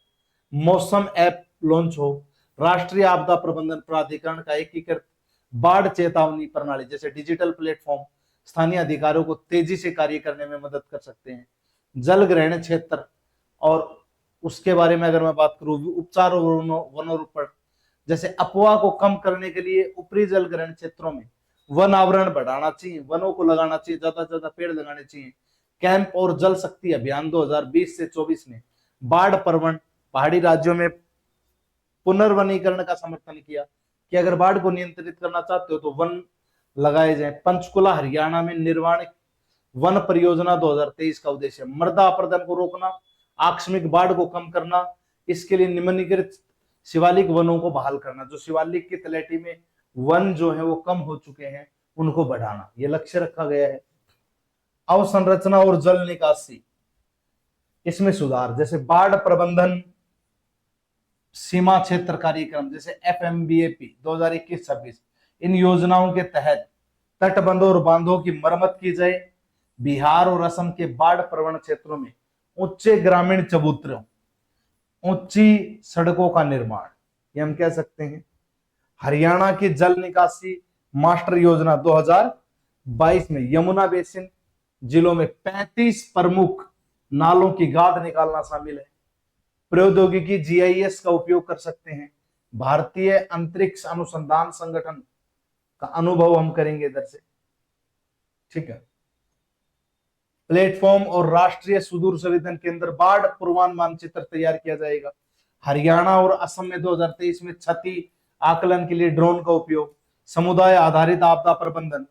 मौसम ऐप लॉन्च हो, राष्ट्रीय आपदा प्रबंधन प्राधिकरण का एकीकृत बाढ़ चेतावनी प्रणाली जैसे डिजिटल प्लेटफॉर्म स्थानीय अधिकारियों को तेजी से कार्य करने में मदद कर सकते हैं। जल ग्रहण क्षेत्र और उसके बारे में अगर मैं बात करूं, उपचार और वनोपण, जैसे अफवाह को कम करने के लिए ऊपरी जल ग्रहण क्षेत्रों में वन आवरण बढ़ाना चाहिए, वनों को लगाना चाहिए, ज्यादा से ज्यादा पेड़ लगाने चाहिए। कैंप और जल शक्ति अभियान 2020 से 24 में बाढ़ प्रवण पहाड़ी राज्यों में पुनर्वनीकरण का समर्थन किया कि अगर बाढ़ को नियंत्रित करना चाहते हो तो वन लगाए जाए। पंचकुला हरियाणा में निर्माण वन परियोजना 2023 का उद्देश्य मृदा अपरदन को रोकना, आकस्मिक बाढ़ को कम करना। इसके लिए निम्नलिखित शिवालिक वनों को बहाल करना, जो शिवालिक की तलहटी में वन जो है वो कम हो चुके हैं उनको बढ़ाना, ये लक्ष्य रखा गया है। अवसंरचना और जल निकासी, इसमें सुधार, जैसे बाढ़ प्रबंधन सीमा क्षेत्र कार्यक्रम जैसे FMBAP 2021-26, इन योजनाओं के तहत तटबंधों और बांधों की मरम्मत की जाए। बिहार और असम के बाढ़ प्रवण क्षेत्रों में ऊंचे ग्रामीण चबूतरों, ऊंची सड़कों का निर्माण, ये हम कह सकते हैं। हरियाणा की जल निकासी मास्टर योजना 2022 में यमुना बेसिन जिलों में 35 प्रमुख नालों की गाद निकालना शामिल है। प्रौद्योगिकी GIS का उपयोग कर सकते हैं। भारतीय अंतरिक्ष अनुसंधान संगठन का अनुभव हम करेंगे इधर से, ठीक है। प्लेटफॉर्म और राष्ट्रीय सुदूर संवेदन केंद्र बाढ़ पूर्वानुमान मानचित्र तैयार किया जाएगा। हरियाणा और असम में 2023 में क्षति आकलन के लिए ड्रोन का उपयोग। समुदाय आधारित आपदा प्रबंधन,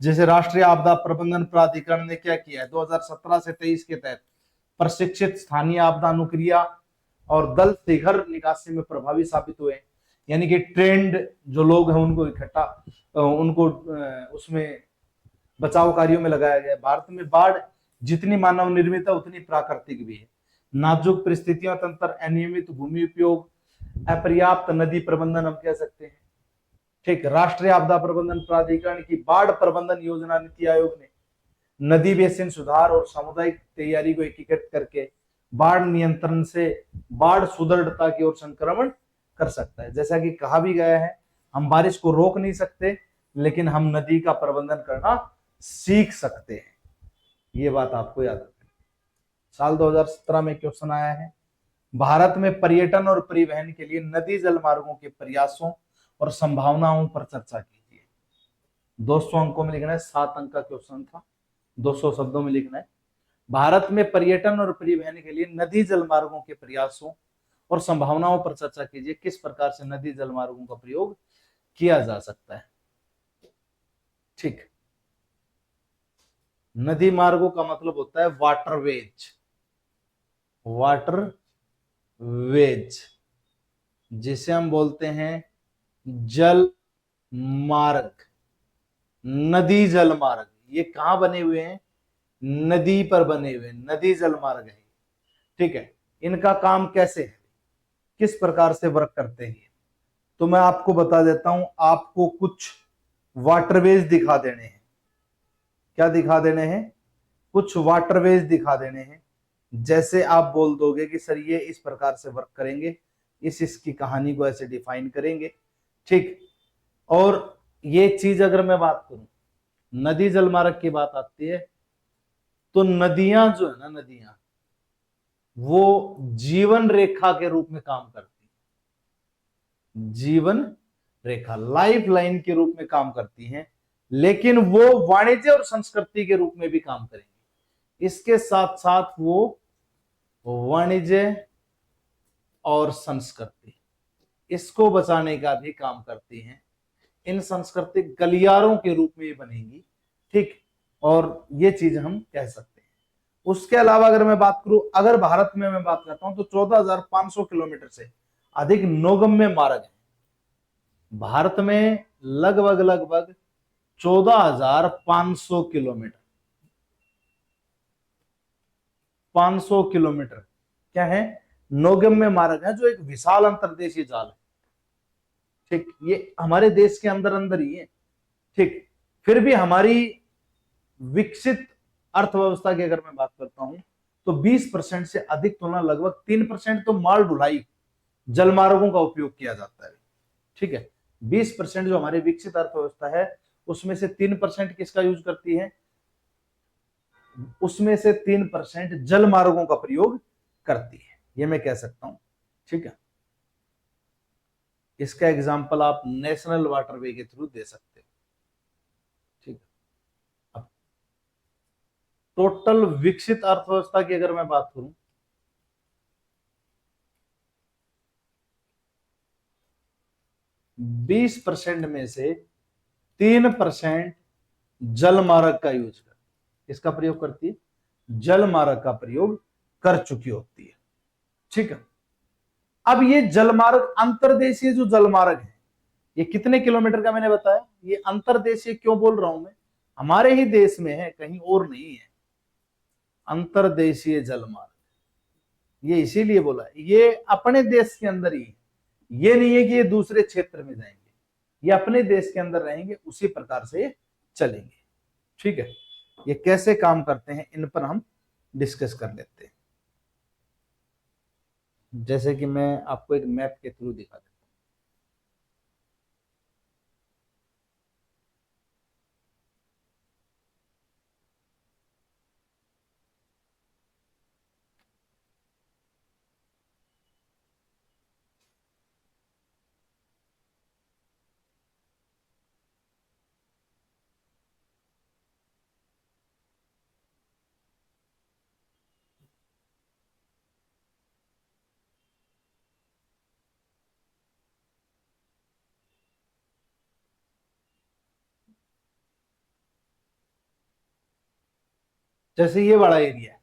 जैसे राष्ट्रीय आपदा प्रबंधन प्राधिकरण ने क्या किया है 2017 से 23 के तहत प्रशिक्षित स्थानीय आपदा अनुक्रिया और दल शिखर निकासी में प्रभावी साबित हुए। यानी कि ट्रेंड जो लोग हैं उनको इकट्ठा उनको उसमें बचाव कार्यों में लगाया गया। भारत में बाढ़ जितनी मानव निर्मित है उतनी प्राकृतिक भी है। नाजुक परिस्थितियों तंत्र, अनियमित भूमि उपयोग, अपर्याप्त नदी प्रबंधन हम कह सकते हैं, ठीक। राष्ट्रीय आपदा प्रबंधन प्राधिकरण की बाढ़ प्रबंधन योजना नीति आयोग ने नदी बेसिन सुधार और सामुदायिक तैयारी को एकीकृत करके बाढ़ नियंत्रण से बाढ़ सुदृढ़ता की ओर संक्रमण कर सकता है। जैसा कि कहा भी गया है, हम बारिश को रोक नहीं सकते लेकिन हम नदी का प्रबंधन करना सीख सकते हैं। ये बात आपको याद रखनी। साल 2017 में क्वेश्चन आया है, भारत में पर्यटन और परिवहन के लिए नदी जल मार्गों के प्रयासों और संभावनाओं पर चर्चा कीजिए। 200 अंकों में लिखना है, 7 अंक का क्वेश्चन था, 200 शब्दों में लिखना है। भारत में पर्यटन और परिवहन के लिए नदी जल मार्गों के प्रयासों और संभावनाओं पर चर्चा कीजिए। किस प्रकार से नदी जल मार्गों का प्रयोग किया जा सकता है, ठीक। नदी मार्गों का मतलब होता है वाटरवेज, वाटरवेज जिसे हम बोलते हैं जल मार्ग, नदी जल मार्ग। ये कहां बने हुए हैं, नदी पर बने हुए, नदी जल मार्ग है, ठीक है। इनका काम कैसे है, किस प्रकार से वर्क करते हैं, तो मैं आपको बता देता हूं। आपको कुछ वाटरवेज दिखा देने हैं। क्या दिखा देने हैं, कुछ वाटरवेज दिखा देने हैं। जैसे आप बोल दोगे कि सर ये इस प्रकार से वर्क करेंगे, इसकी कहानी को ऐसे डिफाइन करेंगे, ठीक। और ये चीज अगर मैं बात करूं, नदी जल मार्ग की बात आती है तो नदियां जो है ना, नदियां वो जीवन रेखा के रूप में काम करती है, जीवन रेखा, लाइफ लाइन के रूप में काम करती हैं, लेकिन वो वाणिज्य और संस्कृति के रूप में भी काम करेंगी। इसके साथ साथ वो वाणिज्य और संस्कृति इसको बचाने का भी काम करती हैं। इन सांस्कृतिक गलियारों के रूप में ये बनेंगी, ठीक। और ये चीज हम कह सकते हैं। उसके अलावा अगर मैं बात करूं, अगर भारत में मैं बात करता हूं तो 14,500 किलोमीटर से अधिक नौगम्य मार्ग है भारत में। लगभग 14,500 किलोमीटर, 500 किलोमीटर क्या है, नौगम्य मार्ग है, जो एक विशाल अंतर्देशीय जाल है, ठीक। ये हमारे देश के अंदर अंदर ही है, ठीक। फिर भी हमारी विकसित अर्थव्यवस्था की अगर मैं बात करता हूं तो 20% से अधिक तुलना, लगभग 3% तो माल ढुलाई जलमार्गों का उपयोग किया जाता है, ठीक है। 20% जो हमारी विकसित अर्थव्यवस्था है उसमें से 3% किसका यूज करती है, उसमें से 3% जल मार्गों का प्रयोग करती है, ये मैं कह सकता हूं, ठीक है। इसका एग्जाम्पल आप नेशनल वाटरवे के थ्रू दे सकते हो। ठीक है, अब टोटल विकसित अर्थव्यवस्था की अगर मैं बात करूं, 20% में से 3% जल मार्ग का यूज कर, इसका प्रयोग करती है, जल मार्ग का प्रयोग कर चुकी होती है। ठीक है, अब ये जलमार्ग, अंतरदेशीय जो जलमार्ग है, ये कितने किलोमीटर का मैंने बताया, ये अंतरदेशीय क्यों बोल रहा हूं मैं, हमारे ही देश में है, कहीं और नहीं है। अंतरदेशीय जलमार्ग ये इसीलिए बोला, ये अपने देश के अंदर ही है, ये नहीं है कि ये दूसरे क्षेत्र में जाएंगे, ये अपने देश के अंदर रहेंगे, उसी प्रकार से चलेंगे। ठीक है, ये कैसे काम करते हैं इन पर हम डिस्कस कर लेते हैं। जैसे कि मैं आपको एक मैप के थ्रू दिखा देता हूं। जैसे ये बड़ा एरिया है,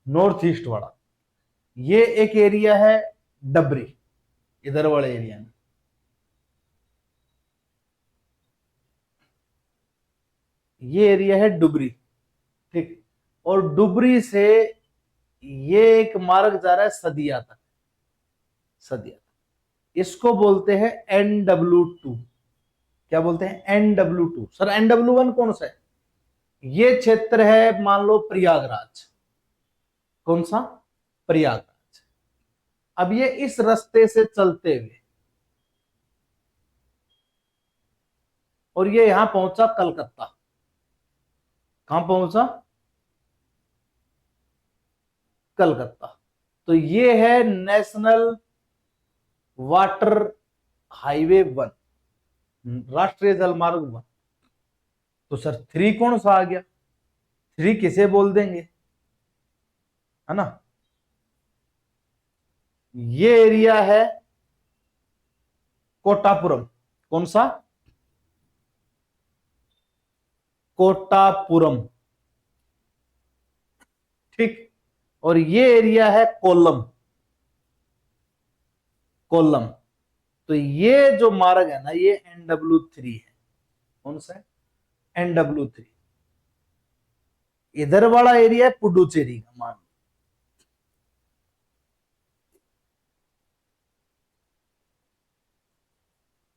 नॉर्थ ईस्ट वाला, ये एक एरिया है डबरी, इधर वाले एरिया में, ये एरिया है डुबरी। ठीक, और डुबरी से ये एक मार्ग जा रहा है सदिया तक, सदिया तक, इसको बोलते हैं NW2। क्या बोलते हैं? NW2। सर NW1 कौन सा है? ये क्षेत्र है, मान लो प्रयागराज। कौन सा? प्रयागराज। अब ये इस रास्ते से चलते हुए और ये यहां पहुंचा कलकत्ता। कहां पहुंचा? कलकत्ता। तो ये है नेशनल वाटर हाईवे 1, राष्ट्रीय जलमार्ग 1। तो सर 3 कौन सा आ गया? 3 किसे बोल देंगे, है ना? ये एरिया है कोटापुरम। कौन सा? कोटापुरम। ठीक, और ये एरिया है कोल्लम। कोल्लम। तो ये जो मार्ग है ना, ये NW3 है। कौन सा है? NW3। इधर वाला एरिया है पुडुचेरी का, मान लो।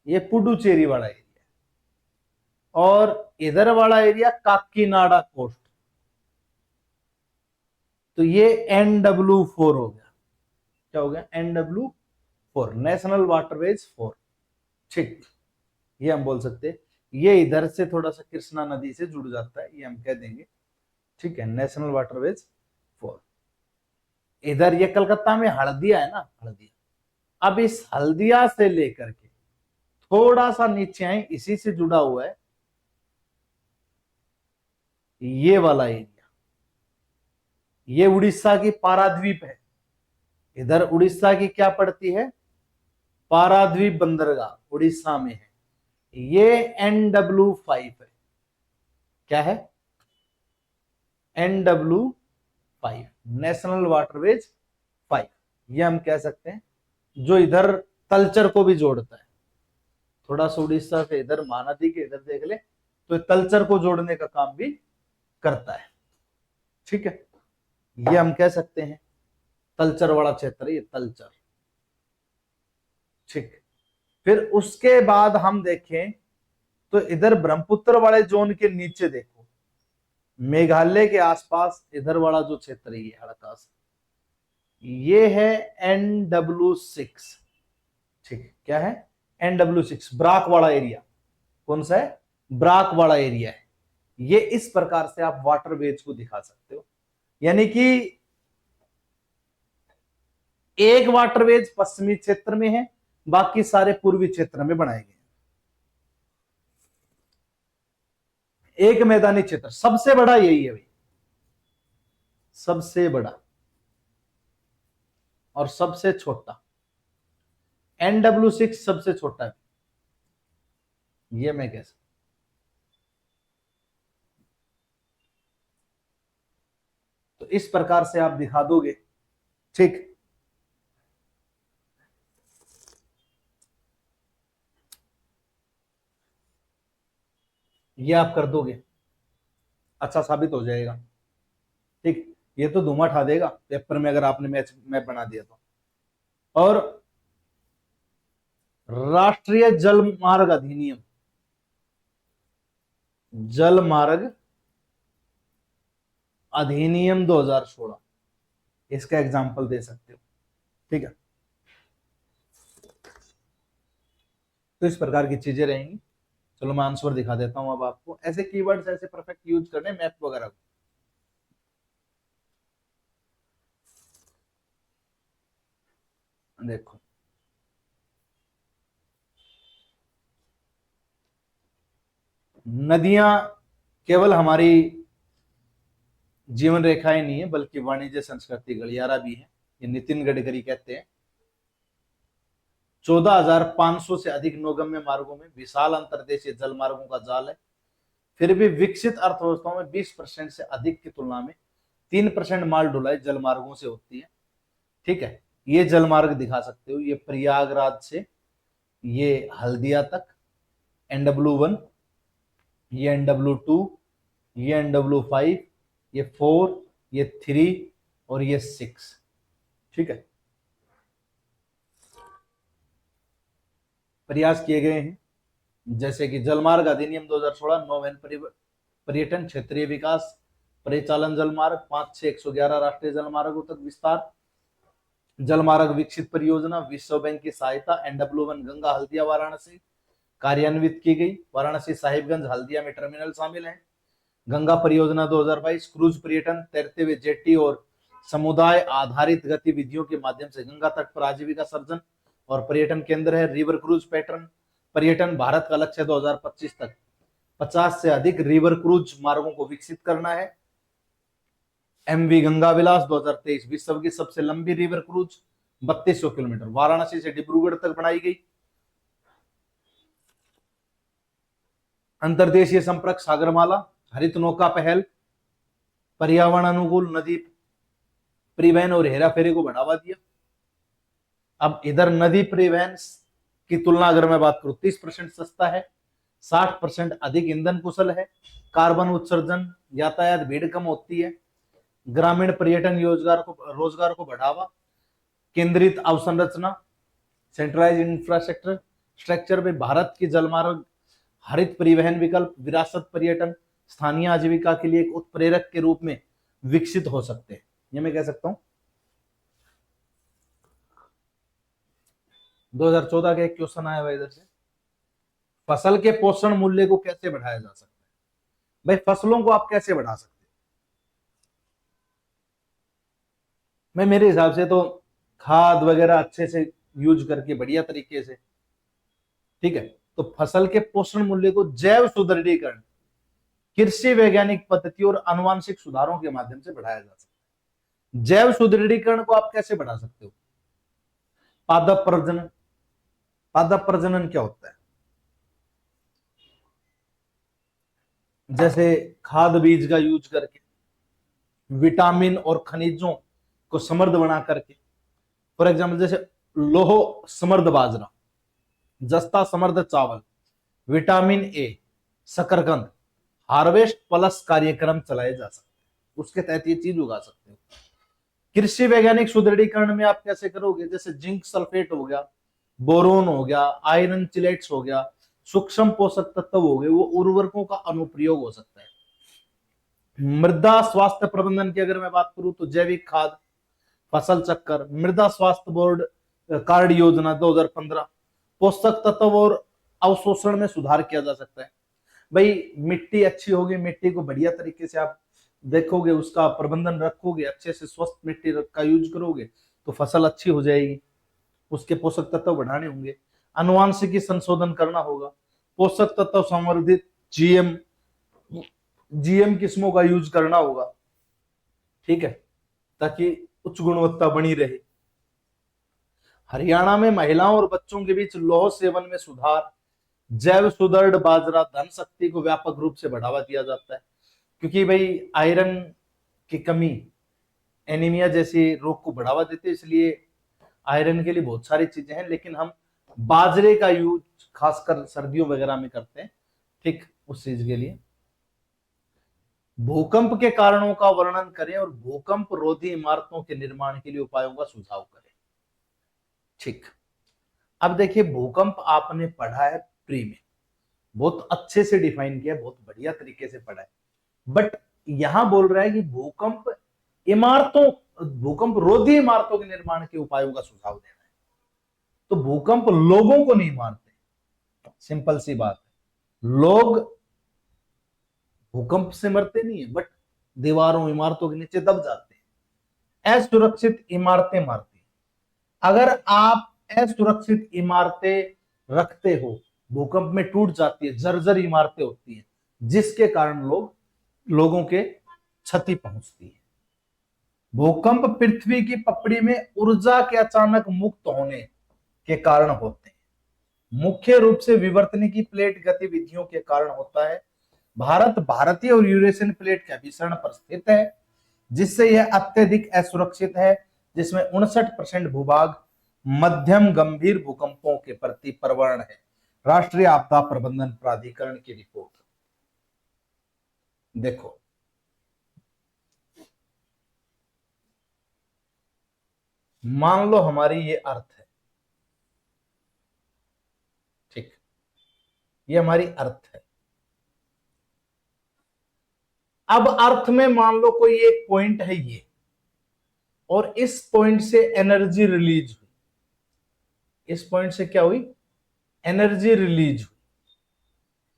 ये पुडुचेरी वाला एरिया, और इधर वाला एरिया काकीनाडा कोस्ट। तो ये NW4 हो गया। क्या हो गया? NW4, national waterways 4। ठीक, ये हम बोल सकते हैं। ये इधर से थोड़ा सा कृष्णा नदी से जुड़ जाता है, ये हम कह देंगे। ठीक है, नेशनल वाटरवेज 4। इधर ये कलकत्ता में हल्दिया है ना, हल्दिया। अब इस हल्दिया से लेकर के थोड़ा सा नीचे आए, इसी से जुड़ा हुआ है ये वाला एरिया। ये उड़ीसा की पाराद्वीप है। इधर उड़ीसा की क्या पड़ती है? पाराद्वीप बंदरगाह उड़ीसा में है। ये NW5 है। क्या है? NW5, national waterways 5। ये हम कह सकते हैं, जो इधर तलचर को भी जोड़ता है। थोड़ा सा उड़ीसा से इधर महानदी के इधर देख ले, तो तलचर को जोड़ने का काम भी करता है। ठीक है, ये हम कह सकते हैं तलचर वाला क्षेत्र, ये तलचर। ठीक, फिर उसके बाद हम देखें तो इधर ब्रह्मपुत्र वाले जोन के नीचे देखो, मेघालय के आसपास इधर वाला जो क्षेत्र है, ये हड़कास, ये है NW6। ठीक, क्या है? NW6, ब्राक वाला एरिया। कौन सा है? ब्राक वाला एरिया है। ये इस प्रकार से आप वाटरवेज को दिखा सकते हो, यानी कि एक वाटरवेज पश्चिमी क्षेत्र में है, बाकी सारे पूर्वी क्षेत्र में बनाए गए। एक मैदानी क्षेत्र सबसे बड़ा यही है भाई, सबसे बड़ा और सबसे छोटा। NW6 सबसे छोटा है, ये मैं कह सकता। तो इस प्रकार से आप दिखा दोगे, ठीक। ये आप कर दोगे, अच्छा साबित हो जाएगा, ठीक। ये तो धुआं उठा देगा पेपर में अगर आपने मैप बना दिया तो। और राष्ट्रीय जल मार्ग अधिनियम, जल मार्ग अधिनियम 2016, इसका एग्जाम्पल दे सकते हो, ठीक है। तो इस प्रकार की चीजें रहेंगी। चलो मैं आंसर दिखा देता हूं अब आपको, ऐसे कीवर्ड्स ऐसे परफेक्ट यूज करने मैप वगैरह को। देखो नदियां केवल हमारी जीवन रेखाएं नहीं है, बल्कि वाणिज्य संस्कृति गलियारा भी है, ये नितिन गडकरी कहते हैं। 14,500 से अधिक नौगम्य मार्गों में विशाल अंतर्देशीय जल मार्गों का जाल है। फिर भी विकसित अर्थव्यवस्थाओं में 20% से अधिक की तुलना में 3% माल ढुलाई जल मार्गों से होती है, ठीक है। ये जल मार्ग दिखा सकते हो, ये प्रयागराज से ये हल्दिया तक NW1, ये NW2, ये NW5, ये 4, ये 3 और ये 6, ठीक है। प्रयास किए गए हैं, जैसे कि जलमार्ग अधिनियम 2016, नौवहन पर्यटन क्षेत्रीय विकास परिचालन जलमार्ग 5 से 111 राष्ट्रीय जलमार्गों तक विस्तार, जलमार्ग विकसित परियोजना विश्व बैंक की सहायता NW1 गंगा हल्दिया वाराणसी कार्यान्वित की गई। वाराणसी साहिबगंज हल्दिया में टर्मिनल शामिल है। गंगा परियोजना 2022 क्रूज पर्यटन, तैरते हुए जेट्टी और समुदाय आधारित गतिविधियों के माध्यम से गंगा तट पर आजीविका सर्जन और पर्यटन केंद्र है। रिवर क्रूज पैटर्न पर्यटन, भारत का लक्ष्य 2025 तक 50 से अधिक रिवर क्रूज मार्गों को विकसित करना है। MV गंगा विलास 2023 विश्व की सबसे लंबी रिवर क्रूज 3200 किलोमीटर वाराणसी से डिब्रूगढ़ तक बनाई गई। अंतरदेशीय संपर्क सागरमाला, हरित नौका पहल, पर्यावरण अनुकूल नदी परिवहन और हेरा फेरी को बढ़ावा दिया। अब इधर नदी परिवहन की तुलना अगर मैं बात करूं 30% सस्ता है, 60% अधिक ईंधन कुशल है, कार्बन उत्सर्जन, यातायात भीड़ कम होती है, ग्रामीण पर्यटन रोजगार को बढ़ावा, केंद्रित अवसंरचना सेंट्रलाइज इंफ्रास्ट्रक्चर स्ट्रक्चर में भारत की जलमार्ग हरित परिवहन विकल्प विरासत पर्यटन स्थानीय आजीविका के लिए एक उत्प्रेरक के रूप में विकसित हो सकते हैं, ये मैं कह सकता हूं। 2014 का एक क्वेश्चन आया हुआ इधर से, फसल के पोषण मूल्य को कैसे बढ़ाया जा सकता है। भाई फसलों को आप कैसे बढ़ा सकते हैं। मैं मेरे हिसाब से तो खाद वगैरह अच्छे से यूज करके बढ़िया तरीके से, ठीक है। तो फसल के पोषण मूल्य को जैव सुदृढ़ीकरण, कृषि वैज्ञानिक पद्धति और आनुवांशिक सुधारों के माध्यम से बढ़ाया जा सकता है। जैव सुदृढ़ीकरण को आप कैसे बढ़ा सकते हो। पादप प्रजनन, पादप प्रजनन क्या होता है, जैसे खाद बीज का यूज करके विटामिन और खनिजों को समृद्ध बना करके, फॉर एग्जाम्पल जैसे लोह समृद्ध बाजरा, जस्ता समृद्ध चावल, विटामिन ए, शकरकंद, हार्वेस्ट प्लस कार्यक्रम चलाए जा सकते हैं, उसके तहत ये चीज उगा सकते हो। कृषि वैज्ञानिक सुदृढ़ीकरण में आप कैसे करोगे, जैसे जिंक सल्फेट हो गया, बोरोन हो गया, आयरन चिलेट्स हो गया, सूक्ष्म पोषक तत्व हो गए, वो उर्वरकों का अनुप्रयोग हो सकता है। मृदा स्वास्थ्य प्रबंधन की अगर मैं बात करूं तो जैविक खाद, फसल चक्कर, मृदा स्वास्थ्य बोर्ड कार्ड योजना 2015, पोषक तत्व और अवशोषण में सुधार किया जा सकता है। भाई मिट्टी अच्छी होगी, मिट्टी को बढ़िया तरीके से आप देखोगे, उसका प्रबंधन रखोगे, अच्छे से स्वस्थ मिट्टी का यूज करोगे तो फसल अच्छी हो जाएगी। उसके पोषक तत्व बढ़ाने होंगे, अनुवांशिकी संशोधन करना होगा, पोषक तत्व संवर्धित जीएम जीएम किस्मों का यूज करना होगा, ठीक है, ताकि उच्च गुणवत्ता बनी रहे। हरियाणा में महिलाओं और बच्चों के बीच लौह सेवन में सुधार, जैव सुदृढ़ बाजरा धन शक्ति को व्यापक रूप से बढ़ावा दिया जाता है, क्योंकि भाई आयरन की कमी एनीमिया जैसी रोग को बढ़ावा देते, इसलिए आयरन के लिए बहुत सारी चीजें हैं, लेकिन हम बाजरे का यूज खासकर सर्दियों वगैरह में करते हैं, ठीक, उस चीज के लिए। भूकंप के कारणों का वर्णन करें और भूकंप रोधी इमारतों के निर्माण के लिए उपायों का सुझाव करें, ठीक। अब देखिए, भूकंप आपने पढ़ा है प्री में, बहुत अच्छे से डिफाइन किया, बहुत बढ़िया तरीके से पढ़ा है, बट यहां बोल रहा है कि भूकंप रोधी इमारतों के निर्माण के उपायों का सुझाव देना है। तो भूकंप लोगों को नहीं मारते, सिंपल सी बात है, लोग भूकंप से मरते नहीं है, बट दीवारों इमारतों के नीचे दब जाते हैं। असुरक्षित इमारतें मारती हैं। अगर आप असुरक्षित इमारतें रखते हो, भूकंप में टूट जाती है, जर्जर इमारतें होती हैं, जिसके कारण लोगों के क्षति पहुंचती है। भूकंप पृथ्वी की पपड़ी में ऊर्जा के अचानक मुक्त होने के कारण होते हैं। मुख्य रूप से विवर्तनिकी प्लेट गतिविधियों के कारण होता है। भारत भारतीय और यूरेशियन प्लेट के अभिसरण पर स्थित है, जिससे यह अत्यधिक असुरक्षित है, जिसमें 59% भूभाग मध्यम गंभीर भूकंपों के प्रति प्रवण है। राष्ट्रीय आपदा प्रबंधन प्राधिकरण की रिपोर्ट देखो, मान लो हमारी ये अर्थ है, ठीक, ये हमारी अर्थ है। अब अर्थ में मान लो कोई एक पॉइंट है ये, और इस पॉइंट से एनर्जी रिलीज हुई, इस पॉइंट से क्या हुई, एनर्जी रिलीज हुई।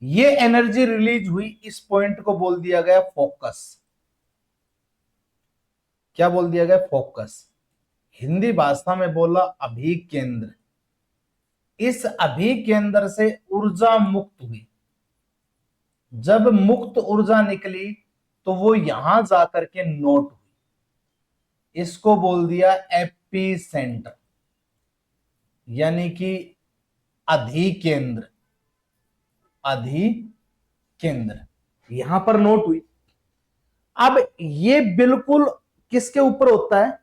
ये एनर्जी रिलीज हुई, इस पॉइंट को बोल दिया गया फोकस। क्या बोल दिया गया, फोकस। हिंदी भाषा में बोला अभिकेंद्र। इस अभिकेंद्र से ऊर्जा मुक्त हुई, जब मुक्त ऊर्जा निकली तो वो यहां जाकर के नोट हुई, इसको बोल दिया एपी सेंटर, यानी कि अधिकेंद्र। अधिकेंद्र यहां पर नोट हुई। अब ये बिल्कुल किसके ऊपर होता है,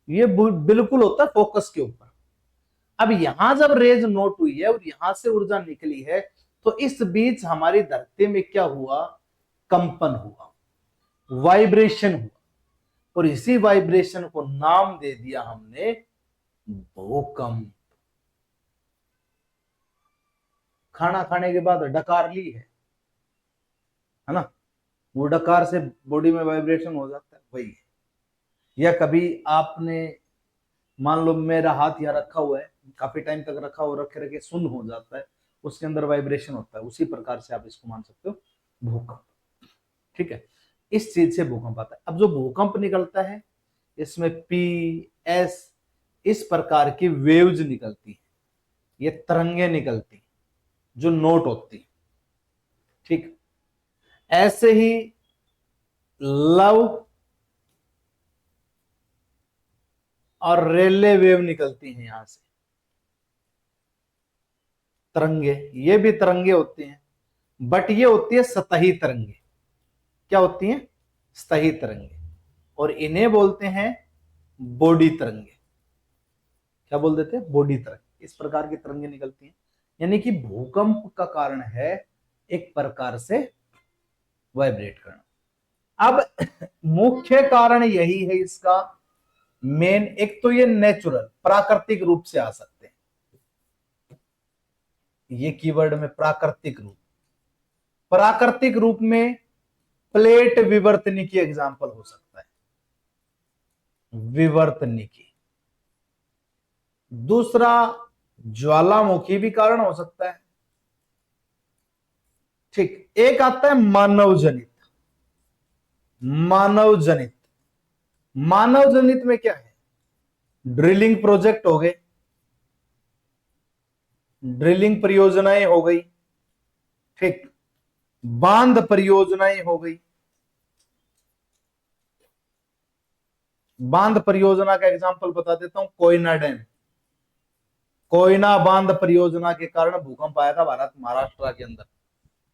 ये बिल्कुल होता है फोकस के ऊपर। अब यहां जब रेज नोट हुई है और यहां से ऊर्जा निकली है, तो इस बीच हमारी धरती में क्या हुआ, कंपन हुआ, वाइब्रेशन हुआ, और इसी वाइब्रेशन को नाम दे दिया हमने भूकंप। खाना खाने के बाद डकार ली है ना, वो डकार से बॉडी में वाइब्रेशन हो जाता है, वही है। या कभी आपने मान लो मेरा हाथ यहाँ रखा हुआ है, काफी टाइम तक रखा हुआ, रखे रखे सुन्न हो जाता है, उसके अंदर वाइब्रेशन होता है, उसी प्रकार से आप इसको मान सकते हो भूकंप, ठीक है। इस चीज से भूकंप आता है। अब जो भूकंप निकलता है, इसमें पी एस इस प्रकार की वेव्स निकलती है, ये तरंगे निकलती जो नोट होती, ठीक। ऐसे ही लव और रेले वेव निकलती हैं यहां से, तरंगे, ये भी तरंगे होती हैं, बट ये होती है सतही तरंगे। क्या होती हैं, सतही तरंगे, और इन्हें बोलते हैं बॉडी तरंगे। क्या बोल देते हैं, बॉडी तरंगे। इस प्रकार की तरंगे निकलती हैं, यानी कि भूकंप का कारण है एक प्रकार से वाइब्रेट करना। अब मुख्य कारण यही है इसका मेन, एक तो ये नेचुरल प्राकृतिक रूप से आ सकते हैं, ये कीवर्ड में प्राकृतिक रूप, प्राकृतिक रूप में प्लेट विवर्तनिकी एग्जाम्पल हो सकता है, विवर्तनिकी। दूसरा ज्वालामुखी भी कारण हो सकता है, ठीक। एक आता है मानव जनित। मानव जनित में क्या है, ड्रिलिंग प्रोजेक्ट हो गए, ड्रिलिंग परियोजनाएं हो गई, ठीक, बांध परियोजनाएं हो गई। बांध परियोजना का एग्जांपल बता देता हूं, कोयना डैम। कोयना बांध परियोजना के कारण भूकंप आया था भारत महाराष्ट्र के अंदर,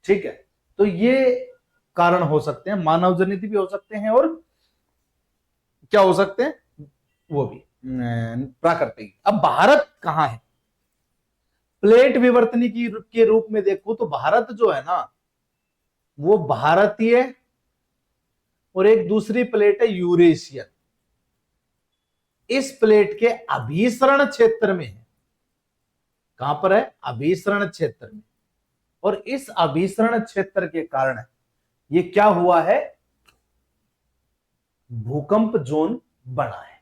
ठीक है। तो ये कारण हो सकते हैं, मानव जनित भी हो सकते हैं और क्या हो सकते हैं, वो भी प्राकृतिक। अब भारत कहां है? प्लेट विवर्तनी की के रूप में देखो तो भारत जो है ना, वो भारतीय और एक दूसरी प्लेट है यूरेशियन। इस प्लेट के अभिसरण क्षेत्र में है। कहां पर है? अभिसरण क्षेत्र में। और इस अभिसरण क्षेत्र के कारण ये क्या हुआ है, भूकंप जोन बना है,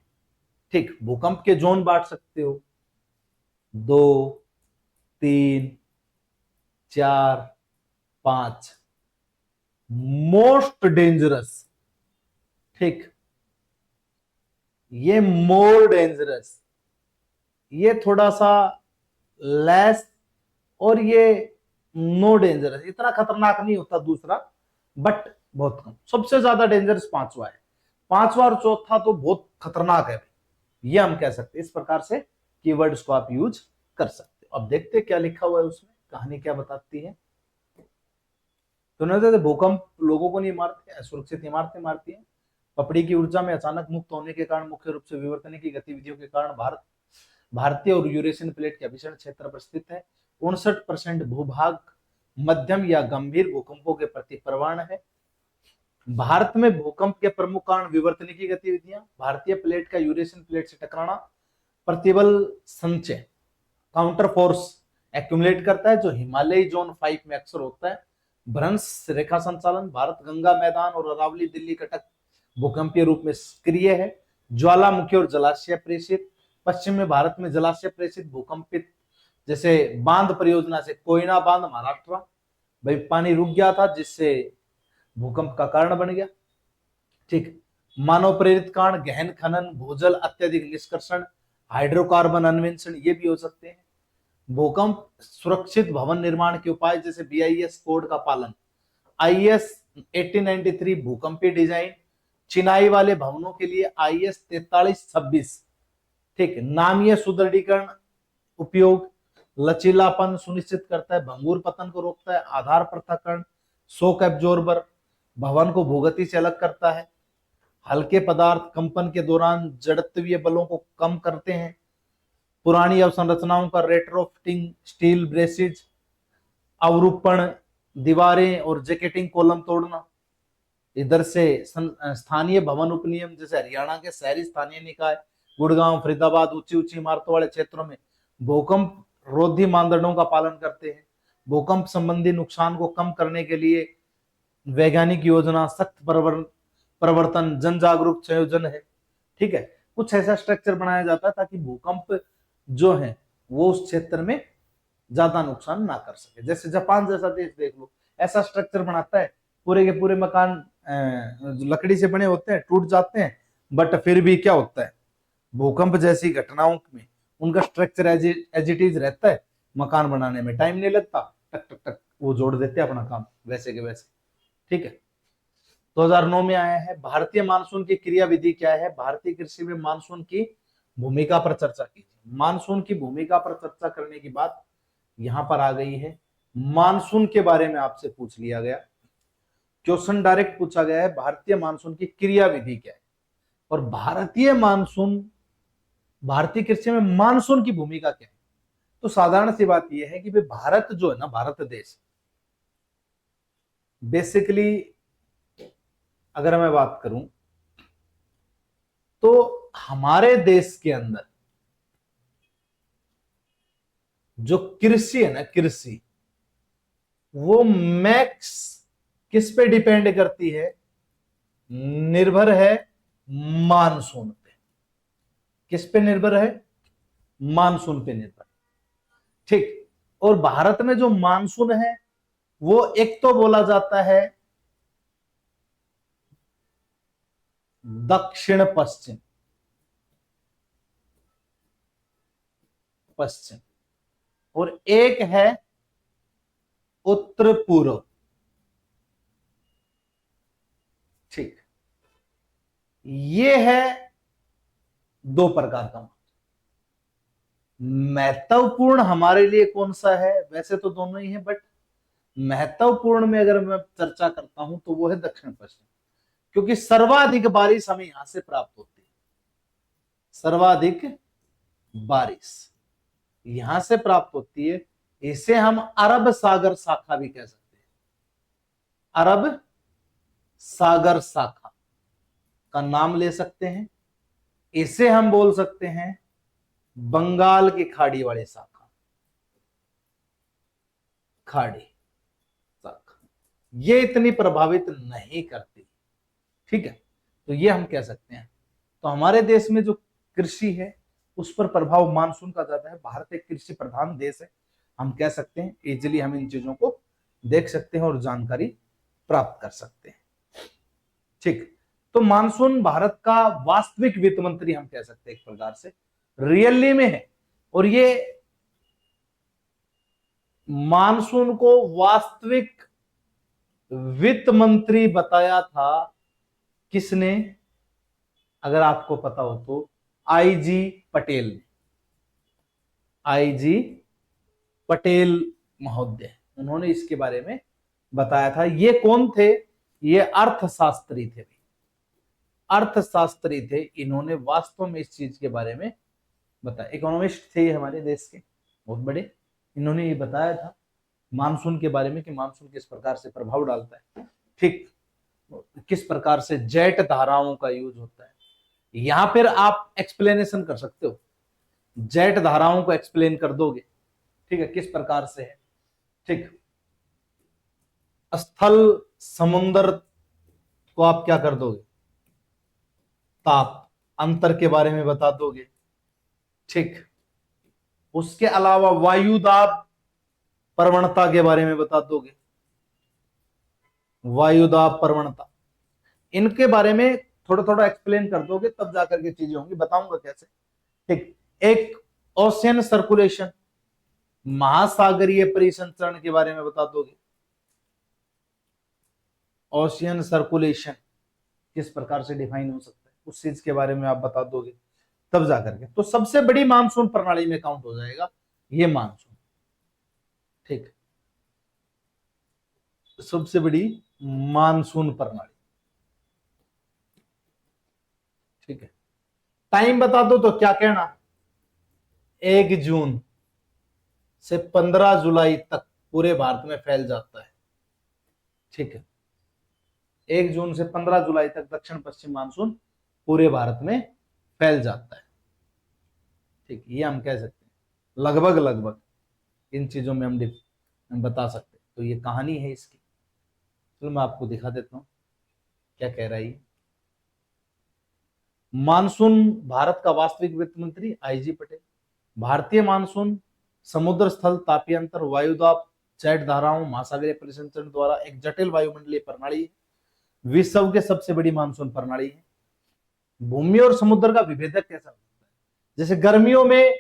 ठीक। भूकंप के जोन बांट सकते हो, 2, 3, 4, 5। मोस्ट डेंजरस, ठीक, ये मोर डेंजरस, ये थोड़ा सा लेस, और ये नो डेंजरस। इतना खतरनाक नहीं होता दूसरा, बट बहुत कम। सबसे ज्यादा डेंजरस पांचवा है, पांचवा और चौथा तो बहुत खतरनाक है, ये हम कह सकते हैं। इस प्रकार से कीवर्ड्स को आप यूज कर सकते हो। अब देखते हैं क्या लिखा हुआ है उसमें, कहानी क्या बताती है। तो नहीं, भूकंप लोगों को नहीं मारते, सुरक्षित इमारतें मारती हैं। पपड़ी की ऊर्जा में अचानक मुक्त होने के कारण, मुख्य रूप से विवर्तन की गतिविधियों के कारण भारतीय और यूरेशियन प्लेट के अभिसरण क्षेत्र पर स्थित है। 59% भूभाग मध्यम या गंभीर भूकंपों के प्रति प्रवण है। भारत में भूकंप के प्रमुख कारण विवर्तनिक की गतिविधियां, भारतीय प्लेट का यूरेशियन प्लेट से टकराना, प्रतिबल संचय, काउंटर फोर्स एक्यूमुलेट करता है जो हिमालयी जोन 5 में अक्सर होता है। भ्रंश रेखा संचालन, भारत गंगा मैदान और अरावली दिल्ली कटक भूकंपीय रूप में सक्रिय है। ज्वालामुखी और जलाशय प्रेषित, पश्चिम में भारत में जलाशय प्रेषित भूकंपित, जैसे बांध परियोजना से कोयना बांध महाराष्ट्र, भाई पानी रुक गया था जिससे भूकंप का कारण बन गया, ठीक। मानव प्रेरित कारण, गहन खनन, भूजल अत्यधिक निष्कर्षण, हाइड्रोकार्बन अन्वेषण, ये भी हो सकते हैं। भूकंप सुरक्षित भवन निर्माण के उपाय, जैसे BIS कोड का पालन, IS 1893 भूकंपीय डिजाइन, चिनाई वाले भवनों के लिए IS 4326, ठीक। नामीय सुदृढ़ीकरण उपयोग, लचीलापन सुनिश्चित करता है, भंगुर पतन को रोकता है, आधार पृथक्करण, शॉक एब्जॉर्बर, भवन को भूगति से अलग करता है, हल्के पदार्थ कंपन के दौरान जड़त्वीय बलों को कम करते हैं, पुरानी अवसंरचनाओं का रेट्रोफिटिंग, स्टील ब्रेसिज, अवरूपण, दीवारें और जैकेटिंग कॉलम तोड़ना। इधर से स्थानीय भवन उपनियम, जैसे हरियाणा के शहरी स्थानीय निकाय, गुड़गांव, फरीदाबाद ऊंची ऊंची इमारतों वाले क्षेत्रों में भूकंप रोधी मानदंडों का पालन करते हैं। भूकंप संबंधी नुकसान को कम करने के लिए वैज्ञानिक योजना, सख्त प्रवर्तन, जन जागरूक संयोजन है, ठीक है। कुछ ऐसा स्ट्रक्चर बनाया जाता है ताकि भूकंप जो है वो उस क्षेत्र में ज्यादा नुकसान ना कर सके। जैसे जापान जैसा देश देख लो, ऐसा स्ट्रक्चर बनाता है, पूरे के पूरे मकान लकड़ी से बने होते हैं, टूट जाते हैं, बट फिर भी क्या होता है, भूकंप जैसी घटनाओं में उनका स्ट्रक्चर एज इट इज रहता है, मकान बनाने में टाइम नहीं लगता, टक टक टक वो जोड़ देते हैं अपना काम वैसे के वैसे, ठीक है। 2009 में आया है। भारतीय मानसून की क्रिया विधि क्या है? भारतीय कृषि में मानसून की भूमिका पर चर्चा कीजिए। मानसून की भूमिका पर चर्चा करने की बात यहां पर आ गई है। मानसून के बारे में आपसे पूछ लिया गया, क्वेश्चन डायरेक्ट पूछा गया है, भारतीय मानसून की क्रिया विधि क्या है, और भारतीय मानसून, भारतीय कृषि में मानसून की भूमिका क्या है। तो साधारण सी बात यह है कि भाई भारत जो है ना, भारत देश बेसिकली अगर मैं बात करूं तो हमारे देश के अंदर जो कृषि है ना, कृषि वो मैक्स किस पे डिपेंड करती है? निर्भर है मानसून पे। किस पे निर्भर है? मानसून पे निर्भर, ठीक। और भारत में जो मानसून है वो एक तो बोला जाता है दक्षिण पश्चिम, पश्चिम, और एक है उत्तर पूर्व। ठीक, ये है दो प्रकार का। महत्वपूर्ण हमारे लिए कौन सा है? वैसे तो दोनों ही है, बट महत्वपूर्ण में अगर मैं चर्चा करता हूं तो वो है दक्षिण पश्चिम, क्योंकि सर्वाधिक बारिश हमें यहां से प्राप्त होती है। सर्वाधिक बारिश यहां से प्राप्त होती है। इसे हम अरब सागर शाखा भी कह सकते हैं। अरब सागर शाखा का नाम ले सकते हैं। इसे हम बोल सकते हैं बंगाल की खाड़ी वाली शाखा। खाड़ी शाखा ये इतनी प्रभावित नहीं करती। ठीक है, तो ये हम कह सकते हैं। तो हमारे देश में जो कृषि है उस पर प्रभाव मानसून का ज्यादा है। भारत एक कृषि प्रधान देश है, हम कह सकते हैं। इजिली हम इन चीजों को देख सकते हैं और जानकारी प्राप्त कर सकते हैं। ठीक, तो मानसून भारत का वास्तविक वित्त मंत्री हम कह सकते हैं, एक प्रकार से रियली में है। और ये मानसून को वास्तविक वित्त मंत्री बताया था किसने? अगर आपको पता हो तो आईजी पटेल ने। आईजी पटेल महोदय, उन्होंने इसके बारे में बताया था। ये कौन थे? ये अर्थशास्त्री थे। अर्थशास्त्री थे, इन्होंने वास्तव में इस चीज के बारे में बताया। इकोनॉमिस्ट थे हमारे देश के बहुत बड़े। इन्होंने ये बताया था मानसून के बारे में कि मानसून किस प्रकार से प्रभाव डालता है। ठीक, किस प्रकार से जेट धाराओं का यूज होता है। यहां पर आप एक्सप्लेनेशन कर सकते हो, जेट धाराओं को एक्सप्लेन कर दोगे। ठीक है, किस प्रकार से है। ठीक, स्थल समुद्र को आप क्या कर दोगे? ताप अंतर के बारे में बता दोगे। ठीक, उसके अलावा वायुदाब प्रवणता के बारे में बता दोगे। वायुदाब प्रवणता, इनके बारे में थोड़ा थोड़ा एक्सप्लेन कर दोगे, तब जाकर के चीजें होंगी। बताऊंगा कैसे। ठीक, एक ओशियन सर्कुलेशन, महासागरीय परिसंचरण के बारे में बता दोगे। ओशियन सर्कुलेशन किस प्रकार से डिफाइन हो सकता है, उस चीज के बारे में आप बता दोगे, तब जाकर के तो सबसे बड़ी मानसून प्रणाली में काउंट हो जाएगा ये मानसून। ठीक, सबसे बड़ी मानसून प्रणाली। ठीक है, टाइम बता दो तो क्या कहना? 1 जून से 15 जुलाई तक पूरे भारत में फैल जाता है। ठीक है, 1 जून से 15 जुलाई तक दक्षिण पश्चिम मानसून पूरे भारत में फैल जाता है। ठीक, ये हम कह सकते हैं लगभग लगभग इन चीजों में हम बता सकते हैं। तो ये कहानी है इसकी। चलो मैं आपको दिखा देता हूं क्या कह रहा है। मानसून भारत का वास्तविक वित्त मंत्री आईजी पटेल। भारतीय मानसून समुद्र स्थल तापीय अंतर, वायुदाब, जेट धाराओं, महासागरीय परिसंचरण द्वारा एक जटिल वायुमंडलीय प्रणाली है। विश्व के सबसे बड़ी मानसून प्रणाली है। भूमि और समुद्र का विभेदक कैसा होता है? जैसे गर्मियों में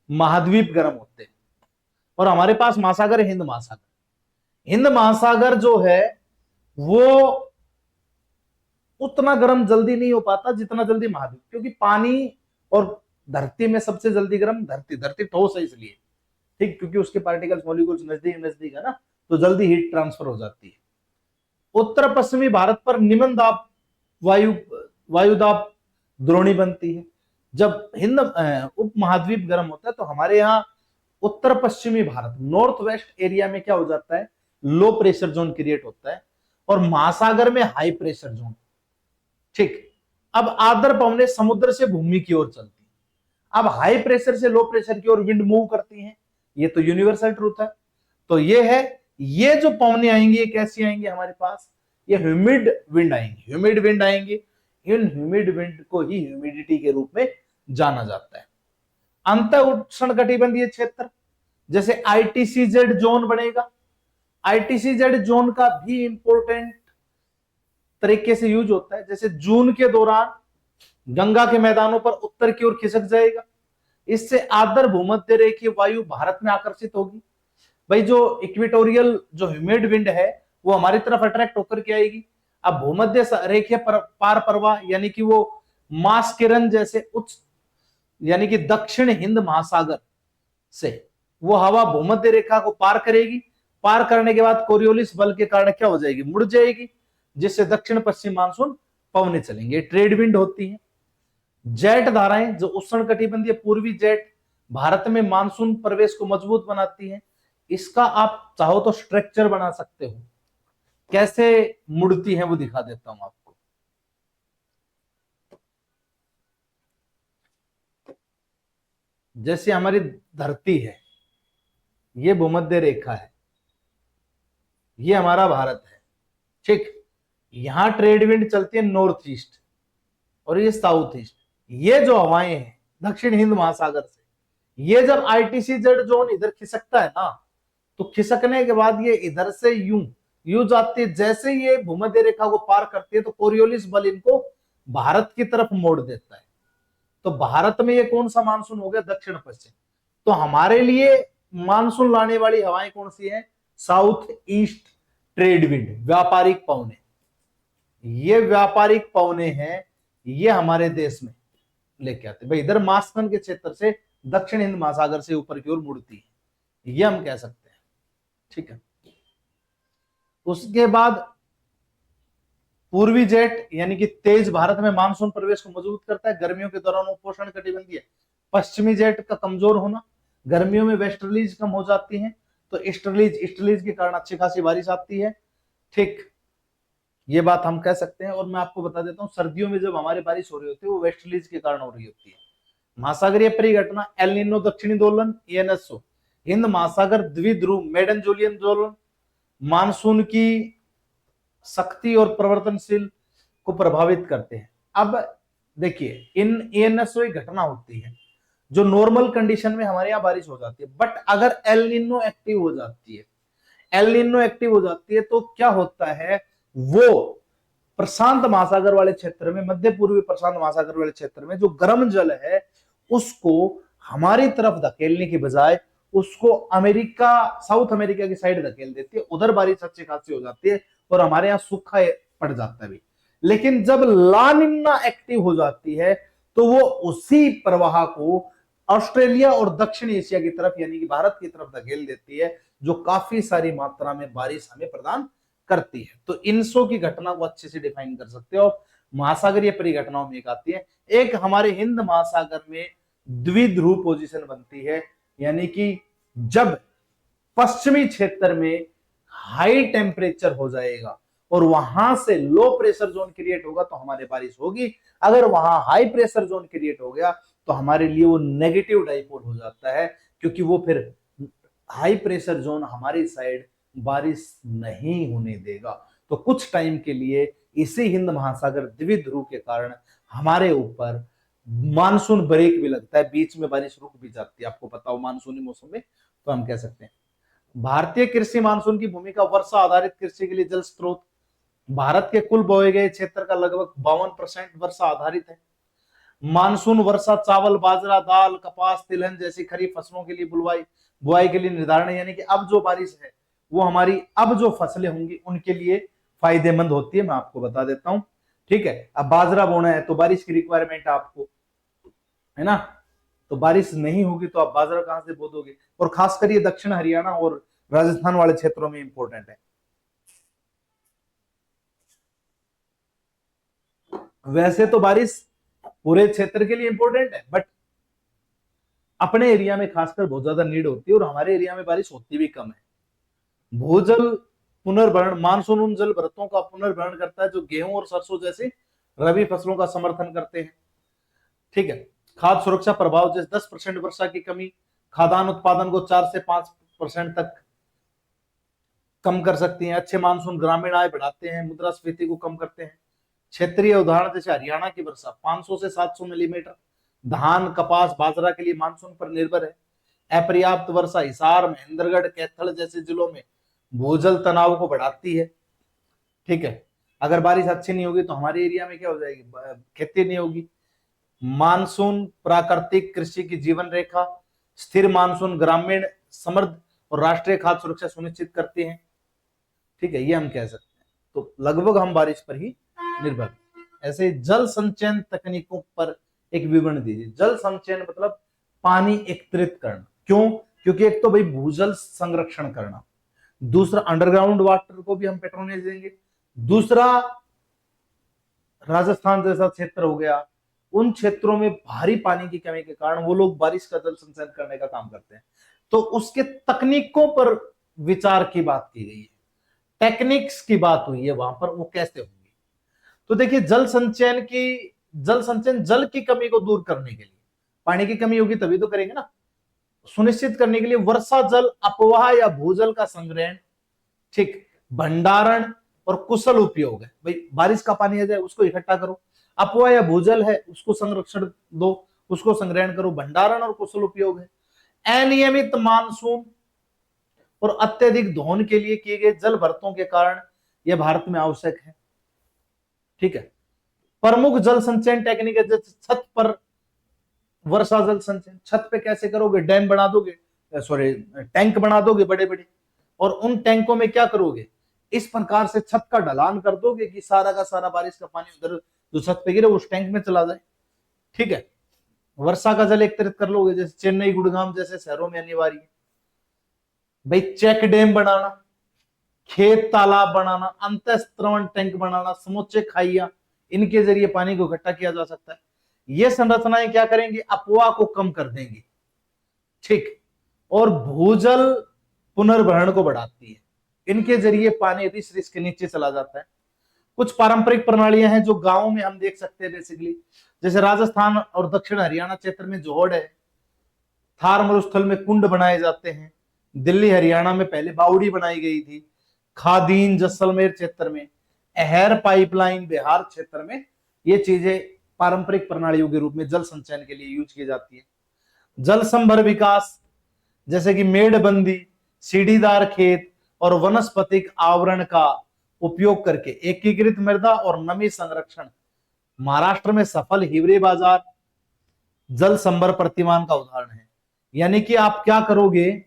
महाद्वीप गर्म होते हैं और हमारे पास महासागर है, हिंद महासागर। हिंद महासागर जो है वो उतना गर्म जल्दी नहीं हो पाता जितना जल्दी महाद्वीप, क्योंकि पानी और धरती में सबसे जल्दी गर्म धरती। धरती ठोस है इसलिए। ठीक, क्योंकि उसके पार्टिकल्स मॉलिक्यूल्स नजदीक नजदीक है ना, तो जल्दी हीट ट्रांसफर हो जाती है। उत्तर पश्चिमी भारत पर निम्न दाब वायुदाब द्रोणी बनती है। जब हिंद उप महाद्वीप गर्म होता है तो हमारे यहाँ उत्तर पश्चिमी भारत, नॉर्थ वेस्ट एरिया में क्या हो जाता है? लो प्रेशर जोन क्रिएट होता है और महासागर में हाई प्रेशर जोन। ठीक, अब आर्द्र पवनें समुद्र से भूमि की ओर चलती हैं। अब हाई प्रेशर से लो प्रेशर की ओर विंड मूव करती हैं। ये तो यूनिवर्सल ट्रूथ है। तो ये है, ये जो पवनें आएंगी ये कैसी आएंगी हमारे पास? ये ह्यूमिड विंड आएंगी। ह्यूमिड विंड आएंगी। इन ह्यूमिड विंड को ही ह्यूमिडिटी के रूप में जाना जाता है। अंत उष्णकटिबंधीय क्षेत्र, जैसे आईटीसीजेड जोन बनेगा। आईटीसीजेड जोन का भी इंपॉर्टेंट तरीके से यूज होता है। जैसे जून के दौरान गंगा के मैदानों पर उत्तर की ओर खिसक जाएगा, इससे आर्द्र भूमध्य रेखीय वायु भारत में आकर्षित होगी। भाई जो इक्वेटोरियल जो ह्यूमिड विंड है वो हमारी तरफ अट्रैक्ट होकर के आएगी। अब भूमध्य रेखीय पार प्रवाह यानी कि वो मास किरण जैसे उच्च यानी कि दक्षिण हिंद महासागर से वो हवा भूमध्य रेखा को पार करेगी। पार करने के बाद कोरियोलिस बल के कारण क्या हो जाएगी, मुड़ जाएगी, जिससे दक्षिण पश्चिम मानसून पवने चलेंगे। ट्रेड विंड होती है। जेट धाराएं जो उष्णकटिबंधीय पूर्वी जेट भारत में मानसून प्रवेश को मजबूत बनाती है। इसका आप चाहो तो स्ट्रक्चर बना सकते हो, कैसे मुड़ती है वो दिखा देता हूं आपको। जैसे हमारी धरती है, ये भूमध्य रेखा है, ये हमारा भारत है, ठीक। यहां ट्रेड विंड चलती है नॉर्थ ईस्ट और ये साउथ ईस्ट। ये जो हवाएं हैं दक्षिण हिंद महासागर से, ये जब आईटीसी जेड जोन इधर खिसकता है ना, तो खिसकने के बाद ये इधर से यूं यूं जाती है। जैसे ये भूमध्य रेखा को पार करती है तो कोरियोलिस बल इनको भारत की तरफ मोड़ देता है। तो भारत में ये कौन सा मानसून हो गया, दक्षिण पश्चिम। तो हमारे लिए मानसून लाने वाली हवाएं कौन सी है, साउथ ईस्ट ट्रेड विंड, व्यापारिक पवने। ये व्यापारिक पवने हैं, ये हमारे देश में लेके आते भाई, इधर मास्कन के क्षेत्र से दक्षिण हिंद महासागर से ऊपर की ओर मुड़ती है, ये हम कह सकते हैं, ठीक है। उसके बाद पूर्वी जेट यानी कि तेज भारत में मानसून प्रवेश को मजबूत करता है। गर्मियों के दौरान उपोषण कटिबंधीय। पश्चिमी जेट का कमजोर होना, गर्मियों में वेस्टर्लीज कम हो जाती है तो ईस्टर्लीज के कारण अच्छी खासी बारिश आती है, ठीक, ये बात हम कह सकते हैं। और मैं आपको बता देता हूं, सर्दियों में जब हमारी बारिश हो रही होती है वो वेस्टर्लीज के कारण हो रही होती है। महासागरीय परिघटना, एल नीनो दक्षिणी दोलन, ENSO हिंद महासागर द्विध्रुव मेडन जूलियन दोलन मानसून की शक्ति और परिवर्तनशील को प्रभावित करते हैं। अब देखिए, इन ENSO एक घटना होती है जो नॉर्मल कंडीशन में हमारे यहाँ बारिश हो जाती है, बट अगर एल नीनो एक्टिव हो जाती है, एल नीनो एक्टिव हो जाती है तो क्या होता है, वो प्रशांत महासागर वाले क्षेत्र में, मध्य पूर्वी प्रशांत महासागर वाले क्षेत्र में जो गर्म जल है उसको हमारी तरफ धकेलने की बजाय उसको अमेरिका, साउथ अमेरिका की साइड धकेल देती है। उधर बारिश अच्छी खासी हो जाती है और हमारे यहाँ सूखा पड़ जाता है भी। लेकिन जब ला निन्ना एक्टिव हो जाती है तो वो उसी प्रवाह को ऑस्ट्रेलिया और दक्षिण एशिया की तरफ यानी कि भारत की तरफ धकेल देती है, जो काफी सारी मात्रा में बारिश हमें प्रदान करती है। तो इनसो की घटना को अच्छे से डिफाइन कर सकते हो। महासागरीय परिघटनाओं में एक आती है, एक हमारे हिंद महासागर में द्विध्रुव पोजीशन बनती है, यानी कि जब पश्चिमी क्षेत्र में हाई टेम्परेचर हो जाएगा और वहां से लो प्रेशर जोन क्रिएट होगा तो हमारे बारिश होगी। अगर वहां हाई प्रेशर जोन क्रिएट हो गया तो हमारे लिए वो नेगेटिव डाइपोल हो जाता है, क्योंकि वो फिर हाई प्रेशर जोन हमारी साइड बारिश नहीं होने देगा। तो कुछ टाइम के लिए इसी हिंद महासागर द्विध्रुव के कारण हमारे ऊपर मानसून ब्रेक भी लगता है, बीच में बारिश रुक भी जाती है। आपको पता हो मानसूनी मौसम में, तो हम कह सकते हैं भारतीय कृषि मानसून की भूमिका, वर्षा आधारित कृषि के लिए जल स्रोत। भारत के कुल बोए गए क्षेत्र का लगभग 52% वर्षा आधारित है। मानसून वर्षा चावल, बाजरा, दाल, कपास, तिलहन जैसी खरीफ फसलों के लिए बुआई के लिए निर्धारण है, यानी कि अब जो बारिश है वो हमारी अब जो फसलें होंगी उनके लिए फायदेमंद होती है। मैं आपको बता देता हूं, ठीक है। अब बाजरा बोना है तो बारिश की रिक्वायरमेंट है आपको, है ना, तो बारिश नहीं होगी तो आप बाजरा कहां से बो दोगे। और खासकर ये दक्षिण हरियाणा और राजस्थान वाले क्षेत्रों में इंपॉर्टेंट है। वैसे तो बारिश पूरे क्षेत्र के लिए इंपॉर्टेंट है, बट अपने एरिया में खासकर बहुत ज्यादा नीड होती है और हमारे एरिया में बारिश होती भी कम है। भूजल पुनर्भरण, मानसून उन जल भरतों का पुनर्भरण करता है जो गेहूं और सरसों जैसे रबी फसलों का समर्थन करते हैं, ठीक है। खाद्य सुरक्षा प्रभाव, जैसे 10% वर्षा की कमी खाद्यान्न उत्पादन को 4 से 5% तक कम कर सकती है। अच्छे मानसून ग्रामीण आय बढ़ाते हैं, मुद्रास्फीति को कम करते हैं। क्षेत्रीय उदाहरण जैसे हरियाणा की वर्षा 500 से 700 मिलीमीटर धान, कपास, बाजरा के लिए मानसून पर निर्भर है। अपर्याप्त वर्षा हिसार, महेंद्रगढ़, कैथल जैसे जिलों में भूजल तनाव को बढ़ाती है, ठीक है। अगर बारिश अच्छी नहीं होगी तो हमारे एरिया में क्या हो जाएगी, खेती नहीं होगी। मानसून प्राकृतिक कृषि की जीवन रेखा, स्थिर मानसून ग्रामीण समृद्ध और राष्ट्रीय खाद्य सुरक्षा सुनिश्चित करती है। ठीक है, ये हम कह सकते हैं। तो लगभग हम बारिश पर ही निर्भर हैं। ऐसे जल संचयन तकनीकों पर एक विवरण दीजिए। जल संचयन मतलब पानी एकत्रित करना। क्यों? क्योंकि एक तो भाई भूजल संरक्षण करना, दूसरा अंडरग्राउंड वाटर को भी हम पेट्रोनेज देंगे, दूसरा राजस्थान जैसा क्षेत्र हो गया, उन क्षेत्रों में भारी पानी की कमी के कारण वो लोग बारिश का जल संचयन करने का काम करते हैं। तो उसके तकनीकों पर विचार की बात की गई है, टेक्निक्स की बात हुई है वहां पर, वो कैसे होंगी। तो देखिए, जल संचयन जल की कमी को दूर करने के लिए, पानी की कमी होगी तभी तो करेंगे ना, सुनिश्चित करने के लिए वर्षा जल अपवाह या भूजल का संग्रहण, ठीक, भंडारण और कुशल उपयोग है। भाई बारिश का पानी आ जाए उसको इकट्ठा करो, अपवाह या भूजल है उसको संरक्षण दो, उसको संग्रहण करो, भंडारण और कुशल उपयोग है। अनियमित मानसून और अत्यधिक दोहन के लिए किए गए जल भर्तों के कारण यह भारत में आवश्यक है। ठीक है, प्रमुख जल संचयन टेक्निक है जैसे छत पर वर्षा जल संचयन। छत पे कैसे करोगे? डैम बना दोगे, सॉरी टैंक बना दोगे बड़े बड़े, और उन टैंकों में क्या करोगे? इस प्रकार से छत का ढलान कर दोगे कि सारा का सारा बारिश का पानी उधर जो छत पे गिरे उस टैंक में चला जाए। ठीक है, वर्षा का जल एकत्रित कर लोगे, जैसे चेन्नई गुड़गांव जैसे शहरों में अनिवार्य है। भाई चेक डैम बनाना, खेत तालाब बनाना, अंतःस्त्रवण टैंक बनाना, समूचे खाइया, इनके जरिए पानी को इकट्ठा किया जा सकता है। ये संरचनाएं क्या करेंगी? अपवाह को कम कर देंगी। ठीक, और भूजल पुनर्भरण को बढ़ाती है, इनके जरिए पानी रिस रिस के नीचे चला जाता है। कुछ पारंपरिक प्रणालियां हैं जो गांवों में हम देख सकते हैं बेसिकली, जैसे राजस्थान और दक्षिण हरियाणा क्षेत्र में जोहड़ है, थार मरुस्थल में कुंड बनाए जाते हैं, दिल्ली हरियाणा में पहले बावड़ी बनाई गई थी, खादीन जैसलमेर क्षेत्र में, अहर पाइपलाइन बिहार क्षेत्र में ये चीजें पारंपरिक प्रणालियों के रूप में जल संचयन के लिए यूज की जाती है। जल संभर विकास जैसे कि मेड़बंदी, सीढ़ीदार खेत और वनस्पतिक आवरण का उपयोग करके एकीकृत मृदा और नमी संरक्षण, महाराष्ट्र में सफल हिवरे बाजार जल संभर प्रतिमान का उदाहरण है। यानी कि आप क्या करोगे?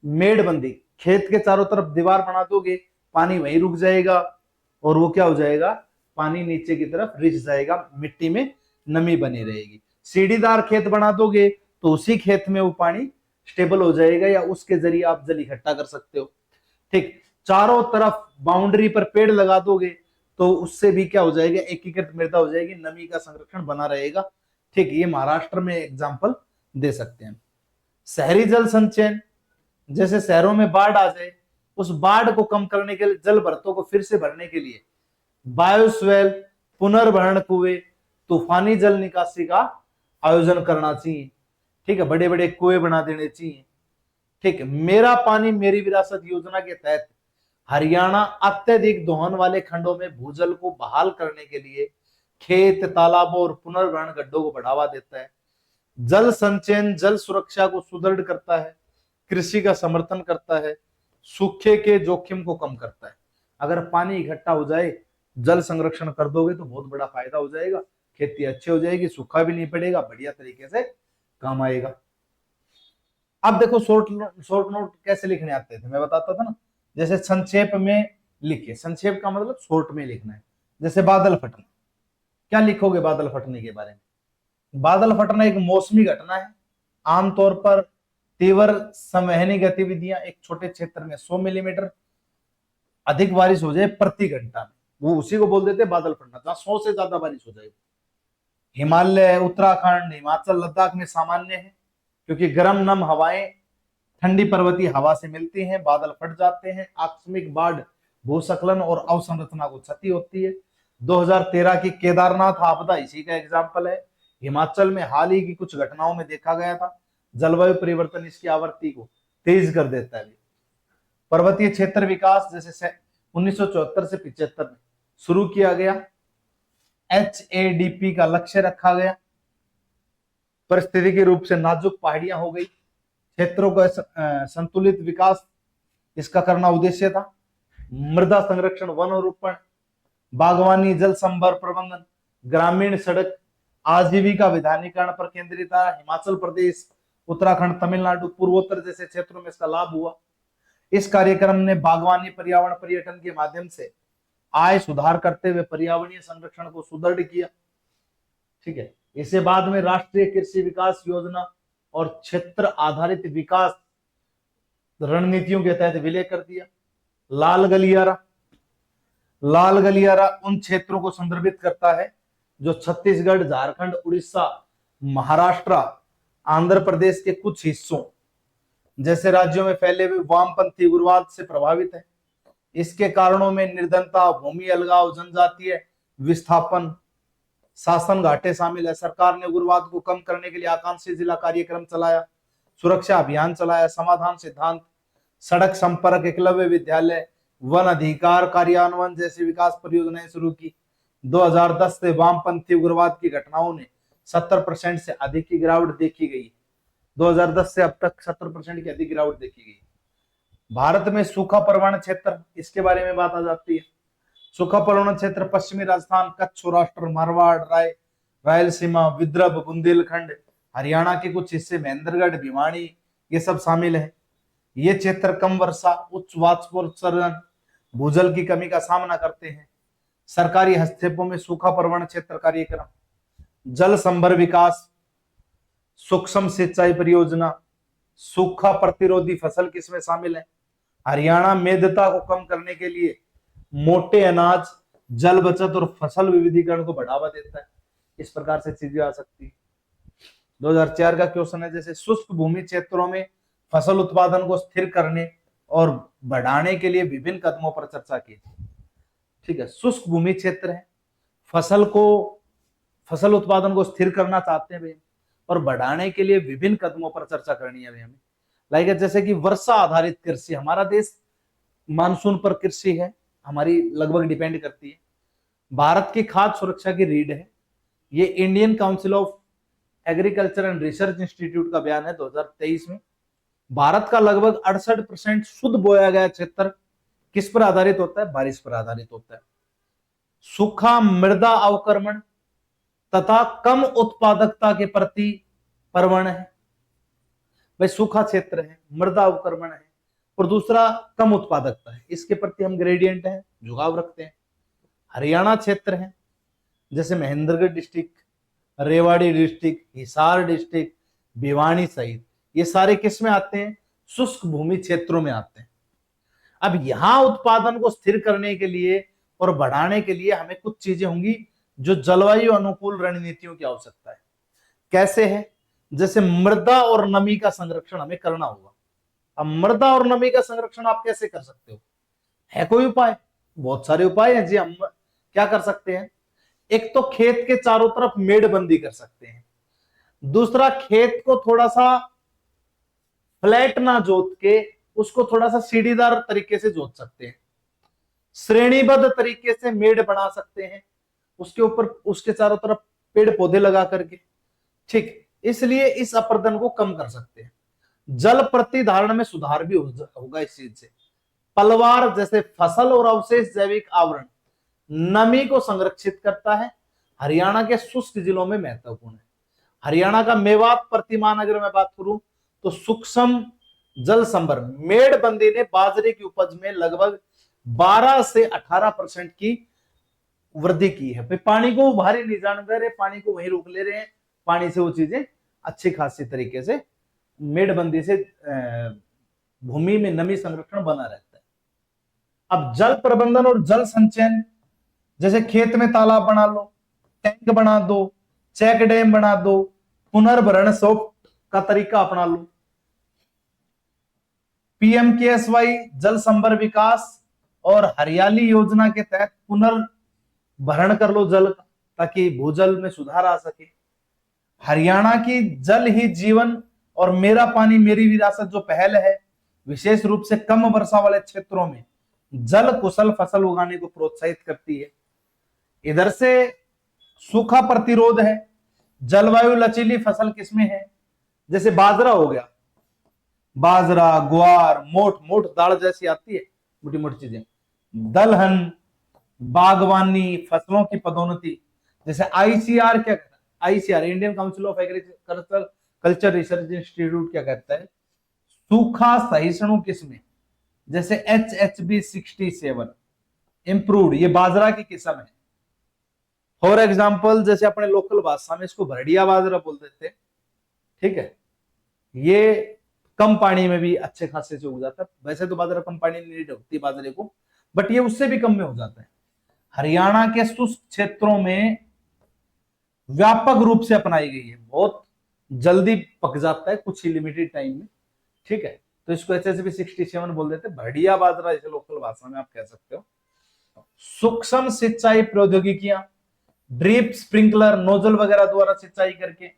मेड़बंदी, खेत के चारों तरफ दीवार बना दोगे, पानी वहीं रुक जाएगा और वो क्या हो जाएगा? पानी नीचे की तरफ रिस जाएगा, मिट्टी में नमी बनी रहेगी। सीढ़ीदार खेत बना दोगे तो उसी खेत में वो पानी स्टेबल हो जाएगा, या उसके जरिए आप जल इकट्ठा कर सकते हो। ठीक, चारों तरफ बाउंड्री पर पेड़ लगा दोगे तो उससे भी क्या हो जाएगा? एकीकृत मृदा हो जाएगी, नमी का संरक्षण बना रहेगा। ठीक, ये महाराष्ट्र में एग्जाम्पल दे सकते हैं। शहरी जल संचयन, जैसे शहरों में बाढ़ आ जाए, उस बाढ़ को कम करने के लिए, जल भर्तों को फिर से भरने के लिए बायोस्वेल, पुनर्भरण कुएं, तूफानी जल निकासी का आयोजन करना चाहिए। ठीक है, बड़े बड़े कुएं बना देने चाहिए। ठीक है, मेरा पानी मेरी विरासत योजना के तहत हरियाणा अत्यधिक दोहन वाले खंडों में भूजल को बहाल करने के लिए खेत, तालाबों और पुनर्भरण गड्ढों को बढ़ावा देता है। जल संचयन जल सुरक्षा को सुदृढ़ करता है, कृषि का समर्थन करता है, सूखे के जोखिम को कम करता है। अगर पानी इकट्ठा हो जाए, जल संरक्षण कर दोगे तो बहुत बड़ा फायदा हो जाएगा, खेती अच्छी हो जाएगी, सूखा भी नहीं पड़ेगा, बढ़िया तरीके से काम आएगा। अब देखो शॉर्ट नोट कैसे लिखने आते थे, मैं बताता था ना, जैसे संक्षेप में लिखिए। संक्षेप का मतलब शॉर्ट में लिखना है। जैसे बादल फटना, क्या लिखोगे बादल फटने के बारे में? बादल फटना एक मौसमी घटना है, आमतौर पर तीव्र संवहनी गतिविधियां एक छोटे क्षेत्र में 100 मिलीमीटर अधिक बारिश हो जाए प्रति घंटा में, वो उसी को बोल देते हैं बादल फटना, जहां 100 से ज्यादा बारिश हो जाए। हिमालय, उत्तराखंड, हिमाचल, लद्दाख में सामान्य है, क्योंकि गर्म नम हवाएं ठंडी पर्वतीय हवा से मिलती हैं, बादल फट जाते हैं, आकस्मिक बाढ़, भूस्खलन और अवसंरचना को क्षति होती है। 2013 की केदारनाथ आपदा इसी का एग्जाम्पल है। हिमाचल में हाल ही की कुछ घटनाओं में देखा गया था, जलवायु परिवर्तन इसकी आवृत्ति को तेज कर देता है। पर्वतीय क्षेत्र विकास जैसे 1974 से 75 में शुरू किया गया, HADP का लक्ष्य रखा गया। परिस्थिति के रूप से नाजुक पहाड़ियां हो गई, क्षेत्रों का संतुलित विकास इसका करना उद्देश्य था। मृदा संरक्षण, वन रोपण, बागवानी, जल संभर प्रबंधन, ग्रामीण सड़क आजीविका विधानीकरण पर केंद्रित था। हिमाचल प्रदेश, उत्तराखंड, तमिलनाडु, पूर्वोत्तर जैसे क्षेत्रों में इसका लाभ हुआ। इस कार्यक्रम ने बागवानी, पर्यावरण, पर्यटन के माध्यम से आय सुधार करते हुए पर्यावरणीय संरक्षण को सुदृढ़ किया। ठीक है, इसे बाद में राष्ट्रीय कृषि विकास योजना और क्षेत्र आधारित विकास रणनीतियों के तहत विलय कर दिया। लाल गलियारा, लाल गलियारा उन क्षेत्रों को संदर्भित करता है जो छत्तीसगढ़, झारखंड, उड़ीसा, महाराष्ट्र, आंध्र प्रदेश के कुछ हिस्सों जैसे राज्यों में फैले हुए वामपंथी उग्रवाद से प्रभावित है। इसके कारणों में निर्धनता, भूमि अलगाव, जनजातीय विस्थापन, शासन घाटे शामिल है। सरकार ने उग्रवाद को कम करने के लिए आकांक्षी जिला कार्यक्रम चलाया, सुरक्षा अभियान चलाया, समाधान सिद्धांत, सड़क संपर्क, एकलव्य विद्यालय, वन अधिकार कार्यान्वयन जैसी विकास परियोजनाएं शुरू की। 2010 से वामपंथी उग्रवाद की घटनाओं ने 70% से अधिक की गिरावट देखी गई। 2010 से अब तक 70% की अधिक गिरावट देखी गई। भारत में सूखा प्रवण क्षेत्र, इसके बारे में बात आ जाती है। सूखा प्रवण क्षेत्र पश्चिमी राजस्थान, कच्छ, सौराष्ट्र, मारवाड़, रायलसीमा, विदर्भ, बुंदेलखंड, हरियाणा के कुछ हिस्से, महेंद्रगढ़, भिवानी, ये सब शामिल है। ये क्षेत्र कम वर्षा, उच्च वाष्पोत्सर्जन, भूजल की कमी का सामना करते हैं। सरकारी हस्तक्षेपों में सूखा प्रवण क्षेत्र कार्यक्रम, जल संभर विकास, सूक्ष्म सिंचाई परियोजना, सूखा प्रतिरोधी फसल किसमें शामिल है। हरियाणा मेदता को कम करने के लिए मोटे अनाज, जल बचत और फसल विविधीकरण को बढ़ावा देता है। इस प्रकार से चीजें आ सकती है। 2004 का क्वेश्चन है, जैसे शुष्क भूमि क्षेत्रों में फसल उत्पादन को स्थिर करने और बढ़ाने के लिए विभिन्न कदमों पर चर्चा की। ठीक है, शुष्क भूमि क्षेत्र है, फसल उत्पादन को स्थिर करना चाहते हैं भाई, और बढ़ाने के लिए विभिन्न कदमों पर चर्चा करनी है हमें। लाइक जैसे कि वर्षा आधारित कृषि, हमारा देश मानसून पर कृषि है, हमारी लगभग डिपेंड करती है। भारत की खाद्य सुरक्षा की रीढ़ है। ये Indian council of agriculture and research institute का बयान है 2023 में। भारत का लगभग 68% शुद्ध बोया गया क्षेत्र किस पर आधारित होता है, बारिश पर आधारित होता है। सूखा मृदा अवक्रमण तथा कम उत्पादकता के प्रति प्रवण है। भाई सूखा क्षेत्र है, मृदा अवक्रमण है, और दूसरा कम उत्पादकता है, इसके प्रति हम ग्रेडियंट है, झुकाव रखते हैं। हरियाणा क्षेत्र है, जैसे Mahendragarh district, Rewari district, Hisar district, Bhiwani सहित, ये सारे किस में आते हैं, शुष्क भूमि क्षेत्रों में आते हैं। अब यहां उत्पादन को स्थिर करने के लिए और बढ़ाने के लिए हमें कुछ चीजें होंगी जो जलवायु अनुकूल रणनीतियों की आवश्यकता है। कैसे है, जैसे मृदा और नमी का संरक्षण हमें करना होगा। अब मृदा और नमी का संरक्षण आप कैसे कर सकते हो, है कोई उपाय? बहुत सारे उपाय हैं जी। हम क्या कर सकते हैं, एक तो खेत के चारों तरफ मेड़बंदी कर सकते हैं। दूसरा, खेत को थोड़ा सा फ्लैट ना जोत के उसको थोड़ा सा सीढ़ीदार तरीके से जोत सकते हैं। श्रेणीबद्ध तरीके से मेड़ बना सकते हैं, उसके ऊपर उसके चारों तरफ पेड़ पौधे लगा करके। ठीक, इसलिए इस अपरदन को कम कर सकते हैं। जल प्रतिधारण में सुधार भी होगा इस चीज से। पलवार जैसे फसल और अवशेष जैविक आवरण नमी को संरक्षित करता है, हरियाणा के शुष्क जिलों में महत्वपूर्ण है। हरियाणा का मेवात प्रतिमान अगर मैं बात करूं तो सूक्ष्म जल संभर मेड़बंदी ने बाजरे की उपज में लगभग 12 से 18% की वृद्धि की है। भाई पानी को बाहर ही नहीं जाने दे रहे, पानी को वहीं रोक ले रहे हैं, पानी से वो चीजें अच्छी खासी तरीके से मेड़बंदी से भूमि में नमी संरक्षण बना रहता है। अब जल प्रबंधन और जल संचयन, जैसे खेत में तालाब बना लो, टैंक बना दो, चेक डैम बना दो, पुनर्भरण सॉफ्ट का तरीका अपना लो। पीएमकेएसवाई जल संभर विकास और हरियाली योजना के तहत पुनर्भरण कर लो जल का, ताकि भूजल में सुधार आ सके। हरियाणा की जल ही जीवन और मेरा पानी मेरी विरासत जो पहल है, विशेष रूप से कम वर्षा वाले क्षेत्रों में जल कुशल फसल उगाने को प्रोत्साहित करती है। इधर से सूखा प्रतिरोध है, जलवायु लचीली फसल किसमें है, जैसे बाजरा हो गया, बाजरा, ग्वार, मोठ दाल जैसी आती है मोटी मोटी चीजें, दलहन, बागवानी, फसलों की पदोन्नति, जैसे आईसीआर क्या कहता है, ICR, Indian council of agriculture culture research institute क्या कहता है, सूखा सहिष्णु किस्में जैसे HHB67 इंप्रूव्ड, ये बाजरा की किस्म है। फॉर एग्जाम्पल जैसे अपने लोकल भाषा में इसको भरडिया बाजरा बोल देते हैं, ठीक है। ये कम पानी में भी अच्छे खासे से उग जाता है। वैसे तो बाजरा कम पानी नीड होती है बाजरे को, बट ये उससे भी कम में हो जाता है। हरियाणा के शुष्क क्षेत्रों में व्यापक रूप से अपनाई गई है, बहुत जल्दी पक जाता है कुछ ही लिमिटेड टाइम में, ठीक है। तो इसको HHB67 बोल देते हैं, बढ़िया बाजरा इसे लोकल भाषा में आप कह सकते हो। सूक्ष्म सिंचाई प्रौद्योगिकियां, ड्रिप, स्प्रिंकलर, नोजल वगैरह द्वारा सिंचाई करके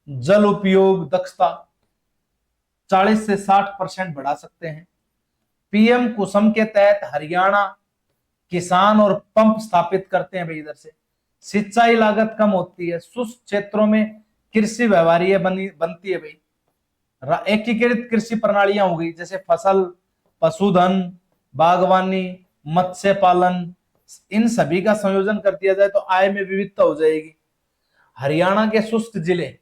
जल उपयोग दक्षता 40 से 60% बढ़ा सकते हैं। पीएम कुसुम के तहत हरियाणा किसान और पंप स्थापित करते हैं भाई, इधर से सिंचाई लागत कम होती है, शुष्क क्षेत्रों में कृषि व्यवहार्य बनती है भाई। एकीकृत कृषि प्रणालियां हो गई, जैसे फसल, पशुधन, बागवानी, मत्स्य पालन, इन सभी का संयोजन कर दिया जाए तो आय में विविधता हो जाएगी। हरियाणा के शुष्क जिले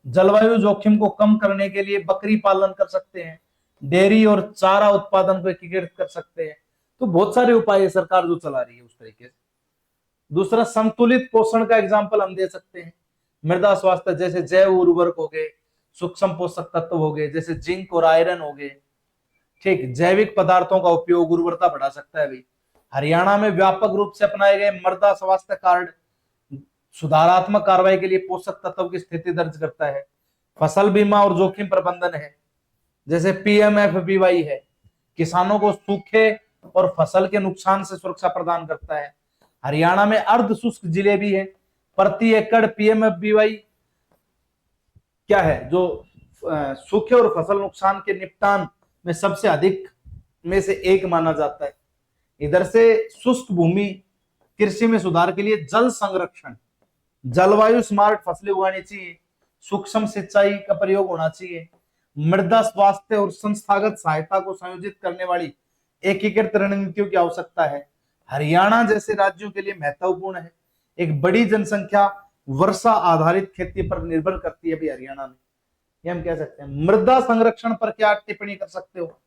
जलवायु जोखिम को कम करने के लिए बकरी पालन कर सकते हैं, डेयरी और चारा उत्पादन को एकीकृत कर सकते हैं। तो बहुत सारे उपाय है सरकार जो चला रही है उस तरीके से। दूसरा, संतुलित पोषण का एग्जाम्पल हम दे सकते हैं, मृदा स्वास्थ्य, जैसे जैव उर्वरक हो गए, सूक्ष्म पोषक तत्व हो गए जैसे जिंक और आयरन हो गए, ठीक। जैविक पदार्थों का उपयोग उर्वरता बढ़ा सकता है भाई। हरियाणा में व्यापक रूप से अपनाए गए मृदा स्वास्थ्य कार्ड सुधारात्मक कार्रवाई के लिए पोषक तत्व की स्थिति दर्ज करता है। फसल बीमा और जोखिम प्रबंधन है, जैसे PMFBY है, किसानों को सूखे और फसल के नुकसान से सुरक्षा प्रदान करता है। हरियाणा में अर्ध शुष्क जिले भी है, प्रति एकड़ PMFBY क्या है, जो सूखे और फसल नुकसान के निपटान में सबसे अधिक में से एक माना जाता है। इधर से शुष्क भूमि कृषि में सुधार के लिए जल संरक्षण, जलवायु स्मार्ट फसलें उगानी चाहिए, सूक्ष्म सिंचाई का प्रयोग होना चाहिए, मृदा स्वास्थ्य और संस्थागत सहायता को संयोजित करने वाली एकीकृत रणनीतियों की आवश्यकता है। हरियाणा जैसे राज्यों के लिए महत्वपूर्ण है। एक बड़ी जनसंख्या वर्षा आधारित खेती पर निर्भर करती है भी हरियाणा में, ये हम कह सकते हैं। मृदा संरक्षण पर क्या टिप्पणी कर सकते हो,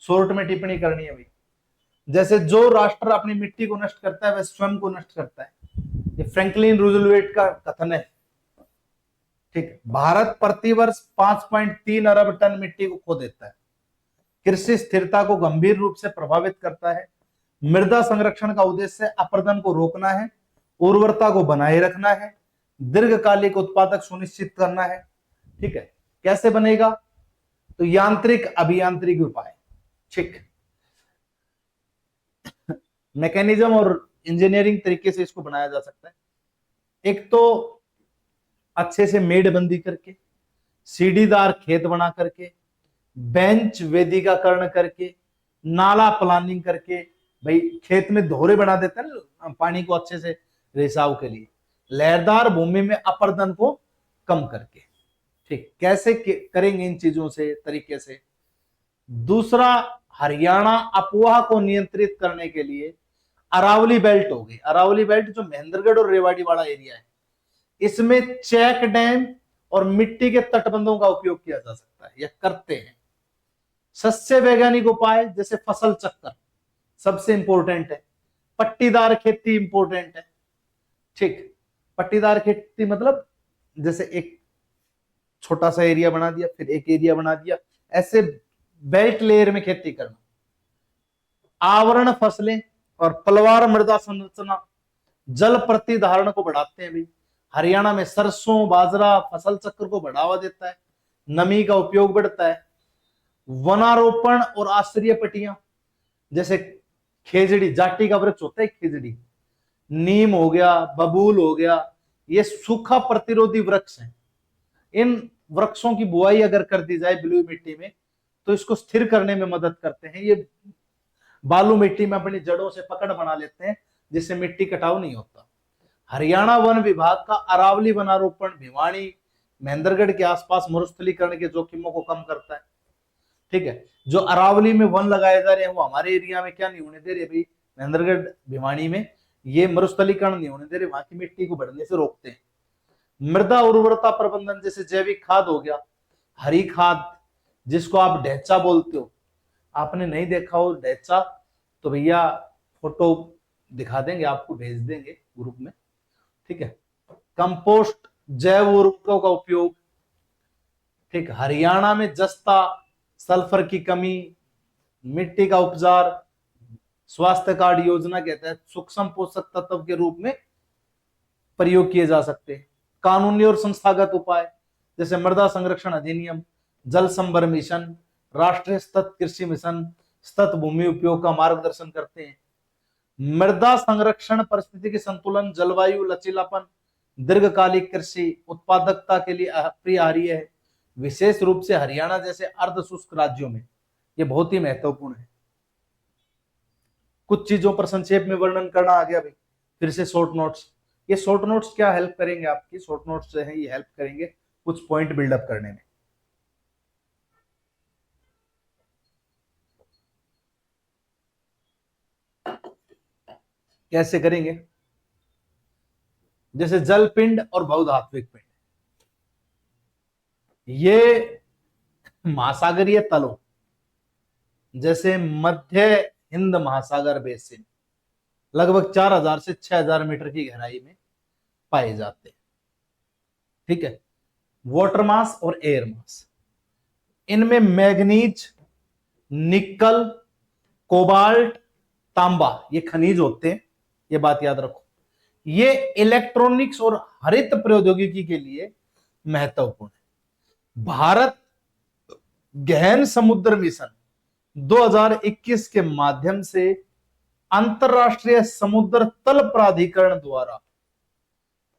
शॉर्ट में टिप्पणी करनी है भाई। जैसे जो राष्ट्र अपनी मिट्टी को नष्ट करता है वह स्वयं को नष्ट करता है, ये फ्रैंकलिन रूजवेल्ट का कथन है, ठीक। भारत प्रतिवर्ष 5.3 अरब टन मिट्टी को खो देता है, कृषि स्थिरता को गंभीर रूप से प्रभावित करता है। मृदा संरक्षण का उद्देश्य अपरदन को रोकना है, उर्वरता को बनाए रखना है, दीर्घकालिक उत्पादक सुनिश्चित करना है, ठीक है। कैसे बनेगा, तो यांत्रिक अभियांत्रिक उपाय, ठीक, मैकेनिज्म और इंजीनियरिंग तरीके से इसको बनाया जा सकता है। एक तो अच्छे से मेड़बंदी करके, सीढ़ीदार खेत बना करके, बेंच वेदिकाकरण करके, नाला प्लानिंग करके, भाई खेत में दोहरे बना देते हैं ना पानी को अच्छे से रिसाव के लिए, लहरदार भूमि में अपरदन को कम करके, ठीक। कैसे करेंगे इन चीजों से तरीके से। दूसरा, हरियाणा अफवाह को नियंत्रित करने के लिए अरावली बेल्ट हो गई, अरावली बेल्ट जो महेंद्रगढ़ और रेवाड़ी वाला एरिया है, इसमें चेक डैम और मिट्टी के तटबंधों का उपयोग किया जा सकता है या करते हैं। सस्य वैज्ञानिक उपाय जैसे फसल चक्कर सबसे इंपॉर्टेंट है, पट्टीदार खेती इंपॉर्टेंट है, ठीक। पट्टीदार खेती मतलब जैसे एक छोटा सा एरिया बना दिया, फिर एक एरिया बना दिया, ऐसे बेल्ट लेयर में खेती करना। आवरण फसलें और पलवार मृदा संरचना जल प्रतिधारण को बढ़ाते हैं भाई। हरियाणा में सरसों बाजरा फसल चक्र को बढ़ावा देता है, नमी का उपयोग बढ़ता है। वनारोपण और आश्रय पट्टियां, जैसे खेजड़ी, जाटी का वृक्ष होता है खेजड़ी, नीम हो गया, बबूल हो गया, ये सूखा प्रतिरोधी वृक्ष हैं। इन वृक्षों की बुआई अगर कर दी जाए बलुई मिट्टी में तो इसको स्थिर करने में मदद करते हैं। ये बालू मिट्टी में अपनी जड़ों से पकड़ बना लेते हैं जिससे मिट्टी कटाव नहीं होता। हरियाणा वन विभाग का अरावली वनारोपण भिवानी महेंद्रगढ़ के आसपास मरुस्थलीकरण के जोखिमों को कम करता है, ठीक है। जो अरावली में वन लगाए जा रहे हैं वो हमारे एरिया में क्या नहीं होने दे रहे भाई, महेंद्रगढ़ भिवानी में ये मरुस्थलीकरण नहीं होने दे रहे, वहां की मिट्टी को बढ़ने से रोकते हैं। मृदा उर्वरता प्रबंधन जैसे जैविक खाद हो गया, हरी खाद जिसको आप ढैंचा बोलते हो, आपने नहीं देखा हो ढैंचा तो भैया फोटो दिखा देंगे, आपको भेज देंगे ग्रुप में, ठीक है। कंपोस्ट, जैव उर्वरकों का उपयोग, ठीक। हरियाणा में जस्ता, सल्फर की कमी, मिट्टी का उपचार, स्वास्थ्य कार्ड योजना के तहत सूक्ष्म पोषक तत्व के रूप में प्रयोग किए जा सकते हैं। कानूनी और संस्थागत उपाय जैसे मृदा संरक्षण अधिनियम, जल संभर मिशन, राष्ट्रीय सतत कृषि मिशन सतत भूमि उपयोग का मार्गदर्शन करते हैं। मृदा संरक्षण परिस्थिति संतुलन, जलवायु लचीलापन, दीर्घकालिक कृषि उत्पादकता के लिए अपरिहार्य है। विशेष रूप से हरियाणा जैसे अर्ध शुष्क राज्यों में यह बहुत ही महत्वपूर्ण है। कुछ चीजों पर संक्षेप में वर्णन करना आ गया भाई। फिर से शॉर्ट नोट्स, ये शॉर्ट नोट्स क्या हेल्प करेंगे आपकी, शॉर्ट नोट्स जो है ये हेल्प करेंगे कुछ पॉइंट बिल्डअप करने में। कैसे करेंगे, जैसे जल पिंड और बहुधात्विक पिंड, ये महासागरीय तलों जैसे मध्य हिंद महासागर बेसिन लगभग 4000 से 6000 मीटर की गहराई में पाए जाते हैं, ठीक है। वाटर मास और एयर मास, इनमें मैग्नीज, निकल, कोबाल्ट, तांबा ये खनिज होते हैं, ये बात याद रखो। ये इलेक्ट्रॉनिक्स और हरित प्रौद्योगिकी के लिए महत्वपूर्ण है। भारत गहन समुद्र मिशन 2021 के माध्यम से अंतरराष्ट्रीय समुद्र तल प्राधिकरण द्वारा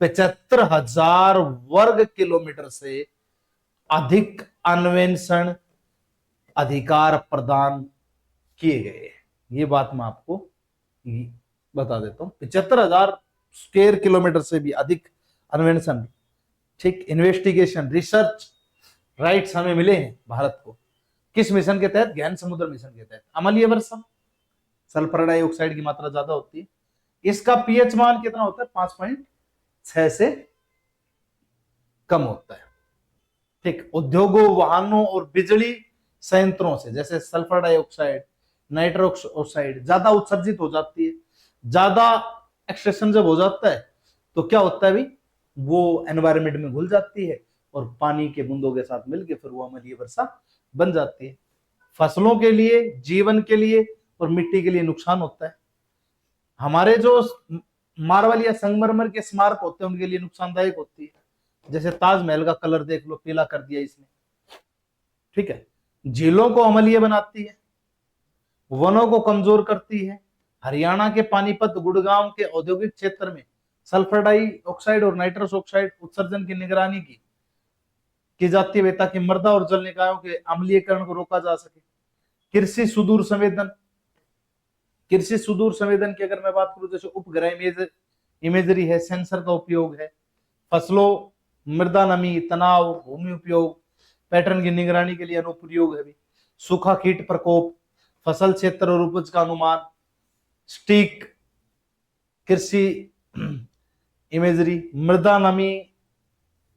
75,000 वर्ग किलोमीटर से अधिक अन्वेषण अधिकार प्रदान किए गए। ये बात मैं आपको बता देता हूं, 75,000 स्क्वायर किलोमीटर से भी अधिक अन्वेषण, ठीक, इन्वेस्टिगेशन, रिसर्च राइट्स हमें मिले हैं भारत को। किस मिशन के तहत, गहन समुद्र मिशन के तहत। अम्लीय वर्षा, सल्फर डाइऑक्साइड की मात्रा ज्यादा होती है, इसका पीएच मान कितना होता है, 5.6 से कम होता है, ठीक। उद्योगों, वाहनों और बिजली संयंत्रों से जैसे सल्फर डाइऑक्साइड, नाइट्रोक्स ऑक्साइड ज्यादा उत्सर्जित हो जाती है, ज्यादा एक्सट्रैक्शन जब हो जाता है तो क्या होता है भाई, वो एनवायरमेंट में घुल जाती है और पानी के बूंदों के साथ मिलकर फिर वो अम्लीय वर्षा बन जाती है। फसलों के लिए, जीवन के लिए और मिट्टी के लिए नुकसान होता है। हमारे जो मार्बल या संगमरमर के स्मारक होते हैं उनके लिए नुकसानदायक होती है, जैसे ताजमहल का कलर देख लो, पीला कर दिया इसने, ठीक है। झीलों को अम्लीय बनाती है, वनों को कमजोर करती है। हरियाणा के पानीपत, गुड़गांव के औद्योगिक क्षेत्र में सल्फर डाइऑक्साइड और नाइट्रस ऑक्साइड उत्सर्जन की निगरानी की जाती है ताकि मृदा और जल निकायों के अम्लीयकरण को रोका जा सके। कृषि सुदूर संवेदन, कृषि सुदूर संवेदन की अगर मैं बात करूं, जैसे उपग्रह इमेजरी है, सेंसर का उपयोग है, फसलों, मृदा नमी, तनाव, भूमि उपयोग पैटर्न की निगरानी के लिए अनुप्रयोग है भी। सूखा कीट प्रकोप, फसल क्षेत्र और उपज का अनुमान, स्टिक कृषि इमेजरी, मृदा नमी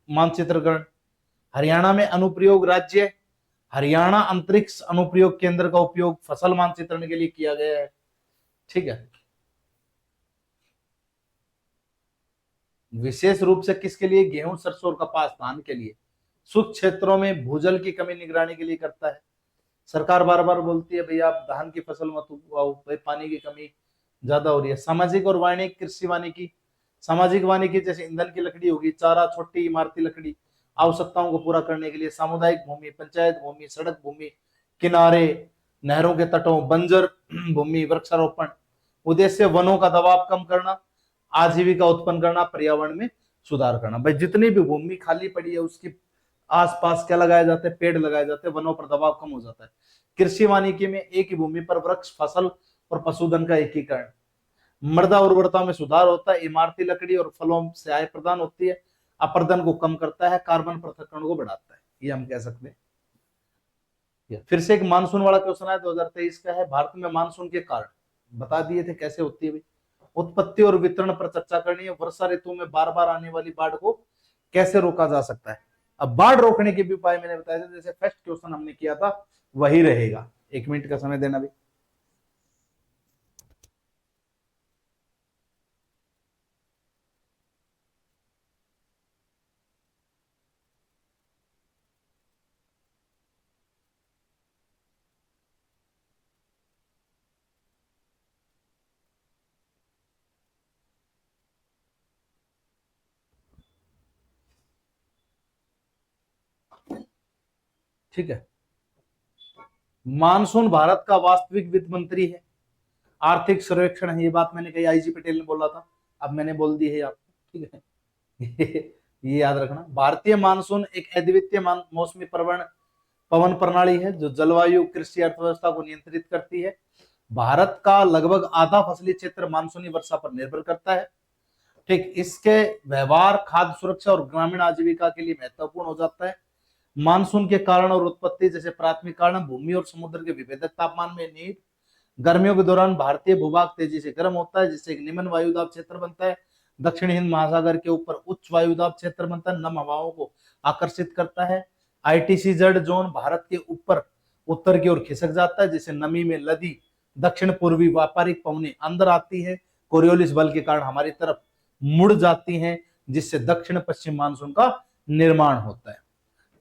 मानचित्रकरण। हरियाणा में अनुप्रयोग राज्य हरियाणा अंतरिक्ष अनुप्रयोग केंद्र का उपयोग फसल मानचित्रण के लिए किया गया है, ठीक है। विशेष रूप से किसके लिए, गेहूं, सरसों और कपास, धान के लिए। शुष्क क्षेत्रों में भूजल की कमी निगरानी के लिए करता है। सरकार बार बार बोलती है भाई आप धान की फसल मत उगाओ, भाई पानी की कमी ज्यादा हो रही है। सामाजिक और वाणिज्यिक कृषि वानिकी, सामाजिक वानिकी जैसे ईंधन की लकड़ी होगी, चारा, छोटी इमारती लकड़ी, आवश्यकताओं को पूरा करने के लिए। सामुदायिक भूमि, पंचायत भूमि, सड़क भूमि, किनारे, नहरों के तटों, बंजर भूमि, वृक्षारोपण। उद्देश्य वनों का दबाव कम करना, आजीविका उत्पन्न करना, पर्यावरण में सुधार करना। भाई जितनी भी भूमि खाली पड़ी है उसकी आसपास क्या लगाया जाता है, पेड़ लगाए जाते हैं, वनों पर दबाव कम हो जाता है। कृषि वानिकी में एक ही भूमि पर वृक्ष, फसल और पशुधन का एकीकरण। मृदा उर्वरता में सुधार होता है, इमारती लकड़ी और फलों से आय प्रदान होती है, अपरदन को कम करता है, कार्बन पृथक्करण को बढ़ाता है, ये हम कह सकते हैं। फिर से एक मानसून वाला क्वेश्चन है 2023 का है, भारत में मानसून के कारण बता दिए थे कैसे होती है। उत्पत्ति और वितरण पर चर्चा करनी है। वर्षा ऋतु में बार बार आने वाली बाढ़ को कैसे रोका जा सकता है। अब बाढ़ रोकने के भी उपाय मैंने बताया था, जैसे फर्स्ट क्वेश्चन हमने किया था वही रहेगा। 1 मिनट का समय देना भी। ठीक है, मानसून भारत का वास्तविक वित्त मंत्री है, आर्थिक सर्वेक्षण है, ये बात मैंने कही, आईजी पटेल ने बोला था, अब मैंने बोल दी है आपको। ठीक है ये याद रखना। भारतीय मानसून एक अद्वितीय मौसमी पवन प्रणाली है जो जलवायु, कृषि, अर्थव्यवस्था को नियंत्रित करती है। भारत का लगभग आधा फसली क्षेत्र मानसूनी वर्षा पर निर्भर करता है। ठीक, इसके व्यवहार, खाद्य सुरक्षा और ग्रामीण आजीविका के लिए महत्वपूर्ण हो जाता है। मानसून के कारण और उत्पत्ति, जैसे प्राथमिक कारण भूमि और समुद्र के विभेदक तापमान में निहित। गर्मियों के दौरान भारतीय भूभाग तेजी से गर्म होता है, जिससे एक निम्न वायुदाब क्षेत्र बनता है। दक्षिण हिंद महासागर के ऊपर उच्च वायुदाब क्षेत्र बनता है, नम हवाओं को आकर्षित करता है। आईटीसी जेड जोन भारत के ऊपर उत्तर की ओर खिसक जाता है, जिससे नमी में लदी दक्षिण पूर्वी व्यापारिक पवनें अंदर आती है, कोरियोलिस बल के कारण हमारी तरफ मुड़ जाती हैं, जिससे दक्षिण पश्चिम मानसून का निर्माण होता है।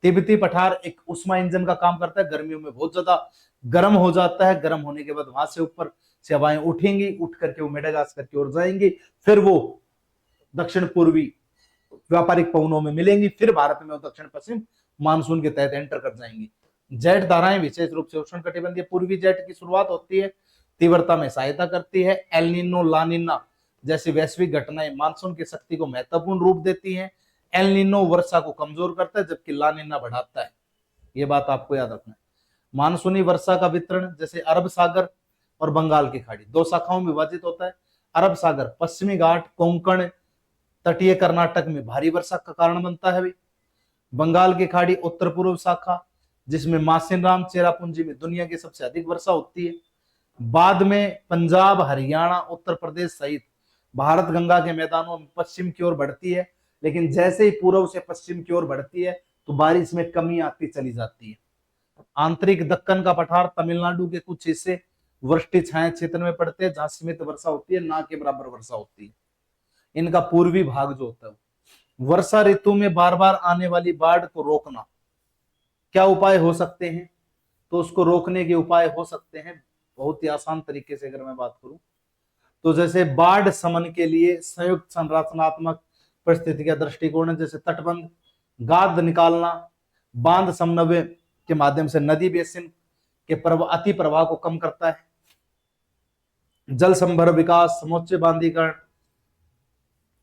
तिब्बती पठार एक उष्मा इंजन का काम करता है, गर्मियों में बहुत ज्यादा गर्म हो जाता है, गर्म होने के बाद वहां से ऊपर से हवाएं उठेंगी, उठ करके वो मेडागास्कर की ओर जाएंगी, फिर वो दक्षिण पूर्वी व्यापारिक पवनों में मिलेंगी, फिर भारत में दक्षिण पश्चिम मानसून के तहत एंटर कर जाएंगी। जेट धाराएं विशेष रूप से उष्ण कटिबंधीय पूर्वी जेट की शुरुआत होती है, तीव्रता में सहायता करती है। एल नीनो, ला नीना जैसी वैश्विक घटनाएं मानसून की शक्ति को महत्वपूर्ण रूप देती हैं। एल नीनो वर्षा को कमजोर करता है, जबकि ला नीना बढ़ाता है। ये बात आपको याद रखना है। मानसूनी वर्षा का वितरण, जैसे अरब सागर और बंगाल की खाड़ी, दो शाखाओं में विभाजित होता है। अरब सागर पश्चिमी घाट, कोंकण, तटीय कर्नाटक में भारी वर्षा का कारण बनता है। बंगाल की खाड़ी उत्तर पूर्व शाखा, जिसमें मासिनराम, चेरापूंजी में दुनिया की सबसे अधिक वर्षा होती है। बाद में पंजाब, हरियाणा, उत्तर प्रदेश सहित भारत गंगा के मैदानों में पश्चिम की ओर बढ़ती है, लेकिन जैसे ही पूर्व से पश्चिम की ओर बढ़ती है तो बारिश में कमी आती चली जाती है। आंतरिक दक्कन का पठार, तमिलनाडु के कुछ हिस्से वृष्टि छाया क्षेत्र में पड़ते हैं, जहां सीमित वर्षा होती है, ना के बराबर वर्षा होती है। इनका पूर्वी भाग जो होता है, वर्षा ऋतु में बार बार आने वाली बाढ़ को रोकना, क्या उपाय हो सकते हैं? तो उसको रोकने के उपाय हो सकते हैं बहुत ही आसान तरीके से। अगर मैं बात करूं तो जैसे बाढ़ शमन के लिए संयुक्त संरचनात्मक परिस्थिति का दृष्टिकोण है, जैसे तटबंध, गाद निकालना, बांध समन्वय के माध्यम से नदी बेसिन के अति प्रवाह को कम करता है। जल संभर विकास, समुच्चय बांधीकरण,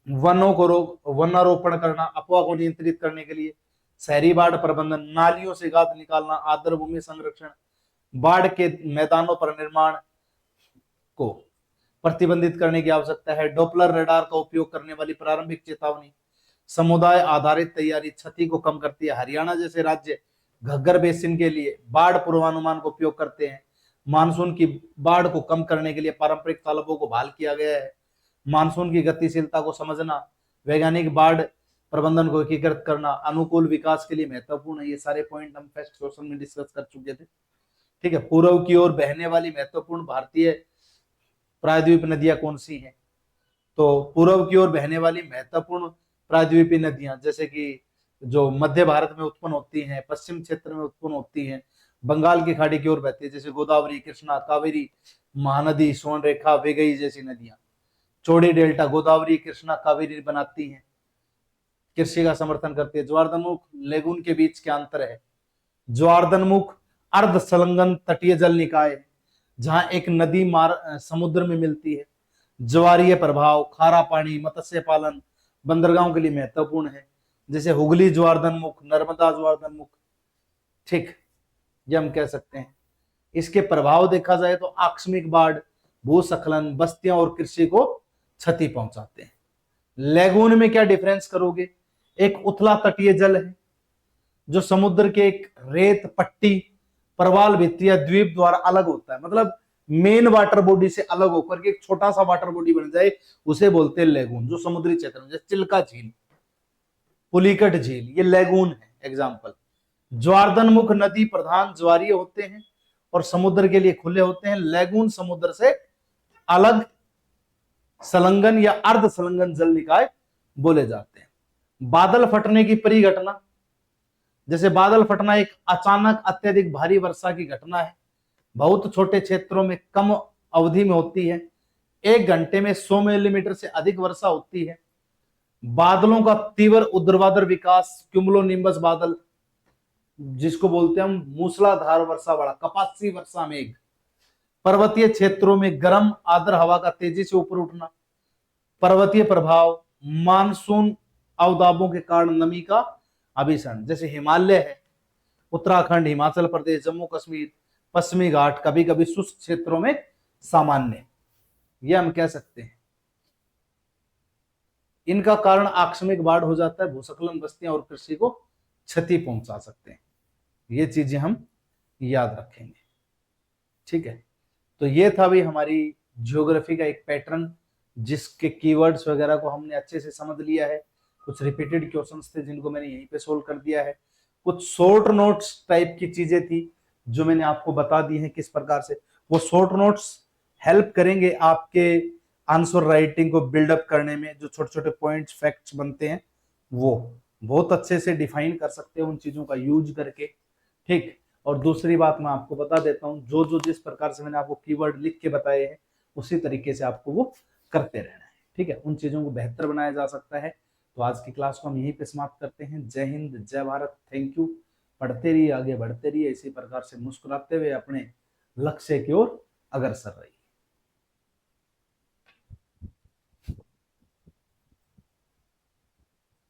वनारोपण करना, अफवाह को नियंत्रित करने के लिए शहरी बाढ़ प्रबंधन, नालियों से गाद निकालना, आर्द्र भूमि संरक्षण, बाढ़ के मैदानों पर निर्माण को प्रतिबंधित करने की आवश्यकता है। डॉपलर रडार का उपयोग करने वाली प्रारंभिक चेतावनी, समुदाय आधारित तैयारी क्षति को कम करती है। हरियाणा जैसे राज्य घग्गर बेसिन के लिए बाढ़ पूर्वानुमान का उपयोग करते हैं। मानसून की बाढ़ को कम करने के लिए पारंपरिक तालाबों को बहाल किया गया है। मानसून की गतिशीलता को समझना, वैज्ञानिक बाढ़ प्रबंधन को एकीकृत करना अनुकूल विकास के लिए महत्वपूर्ण है। ये सारे पॉइंट हम फर्स्ट क्वेश्चन में डिस्कस कर चुके थे। ठीक है, पूर्व की ओर बहने वाली महत्वपूर्ण भारतीय प्रायद्वीप नदियां कौन सी हैं? तो पूर्व की ओर बहने वाली महत्वपूर्ण प्रायद्वीपीय नदियां, जैसे कि जो मध्य भारत में उत्पन्न होती हैं, पश्चिम क्षेत्र में उत्पन्न होती हैं, बंगाल की खाड़ी की ओर बहती है, जैसे गोदावरी, कृष्णा, कावेरी, महानदी, स्वर्णरेखा, वेगई जैसी नदियां। चौड़ी डेल्टा गोदावरी, कृष्णा, कावेरी बनाती हैं, कृषि का समर्थन करती है। ज्वारधनमुख, लेगुन के बीच क्या अंतर है? ज्वारधनमुख अर्ध संलग्न तटीय जल निकाय, जहां एक नदी समुद्र में मिलती है। ज्वारीय प्रभाव, खारा पानी, मत्स्य पालन, बंदरगाहों के लिए महत्वपूर्ण है, जैसे हुगली ज्वारधनमुख, नर्मदा ज्वारधनमुख। ठीक, ये हम कह सकते हैं। इसके प्रभाव देखा जाए तो आकस्मिक बाढ़, भूस्खलन, बस्तियां और कृषि को क्षति पहुंचाते हैं। लेगून में क्या डिफरेंस करोगे? एक उथला तटीय जल है जो समुद्र के एक रेत पट्टी, प्रवाल भित्ति या द्वीप द्वारा अलग होता है, मतलब मेन वाटर बॉडी से अलग होकर के एक छोटा सा वाटर बॉडी बन जाए, उसे बोलते हैं लेगून, जो समुद्री क्षेत्र में, जैसे चिल्का झील। पुलिकट झील, ये लेगून है एग्जाम्पल। ज्वारधनमुख नदी प्रधान ज्वारीय होते हैं और समुद्र के लिए खुले होते हैं। लेगून समुद्र से अलग संलग्न या अर्ध संलग्न जल निकाय बोले जाते हैं। बादल फटने की परिघटना, जैसे बादल फटना एक अचानक अत्यधिक भारी वर्षा की घटना है, बहुत छोटे क्षेत्रों में कम अवधि में होती है। 1 घंटे में 100 मिलीमीटर से अधिक वर्षा होती है। बादलों का तीव्र ऊर्ध्वाधर विकास, क्यूमुलोनिम्बस बादल, जिसको बोलते हैं हम मूसलाधार वर्षा वाला कपासी वर्षा मेघ। पर्वतीय क्षेत्रों में गर्म आर्द्र हवा का तेजी से ऊपर उठना। पर्वतीय प्रभाव, मानसून अवदाबों के कारण नमी का अभिसरण, जैसे हिमालय है, उत्तराखंड, हिमाचल प्रदेश, जम्मू कश्मीर, पश्चिमी घाट, कभी कभी शुष्क क्षेत्रों में सामान्य, यह हम कह सकते हैं। इनका कारण आकस्मिक बाढ़ हो जाता है, भूस्खलन, बस्तियां और कृषि को क्षति पहुंचा सकते हैं। ये चीजें हम याद रखेंगे, ठीक है। तो ये था भी हमारी ज्योग्राफी का एक पैटर्न, जिसके कीवर्ड्स वगैरह को हमने अच्छे से समझ लिया है। कुछ रिपीटेड क्वेश्चंस थे जिनको मैंने यहीं पे सोल्व कर दिया है। कुछ शॉर्ट नोट्स टाइप की चीजें थी जो मैंने आपको बता दी हैं किस प्रकार से। वो शॉर्ट नोट्स हेल्प करेंगे आपके आंसर राइटिंग को बिल्डअप करने में। जो छोटे छोटे पॉइंट्स, फैक्ट्स बनते हैं वो बहुत अच्छे से डिफाइन कर सकते हैं उन चीजों का यूज करके, ठीक। और दूसरी बात मैं आपको बता देता हूं, जो जो जिस प्रकार से मैंने आपको कीवर्ड लिख के बताए हैं उसी तरीके से आपको वो करते रहना है, ठीक है। उन चीजों को बेहतर बनाया जा सकता है। तो आज की क्लास को हम यहीं पे समाप्त करते हैं। जय हिंद, जय भारत, थैंक यू। पढ़ते रहिए, आगे बढ़ते रहिए, इसी प्रकार से मुस्कुराते हुए अपने लक्ष्य की ओर अग्रसर रहिए।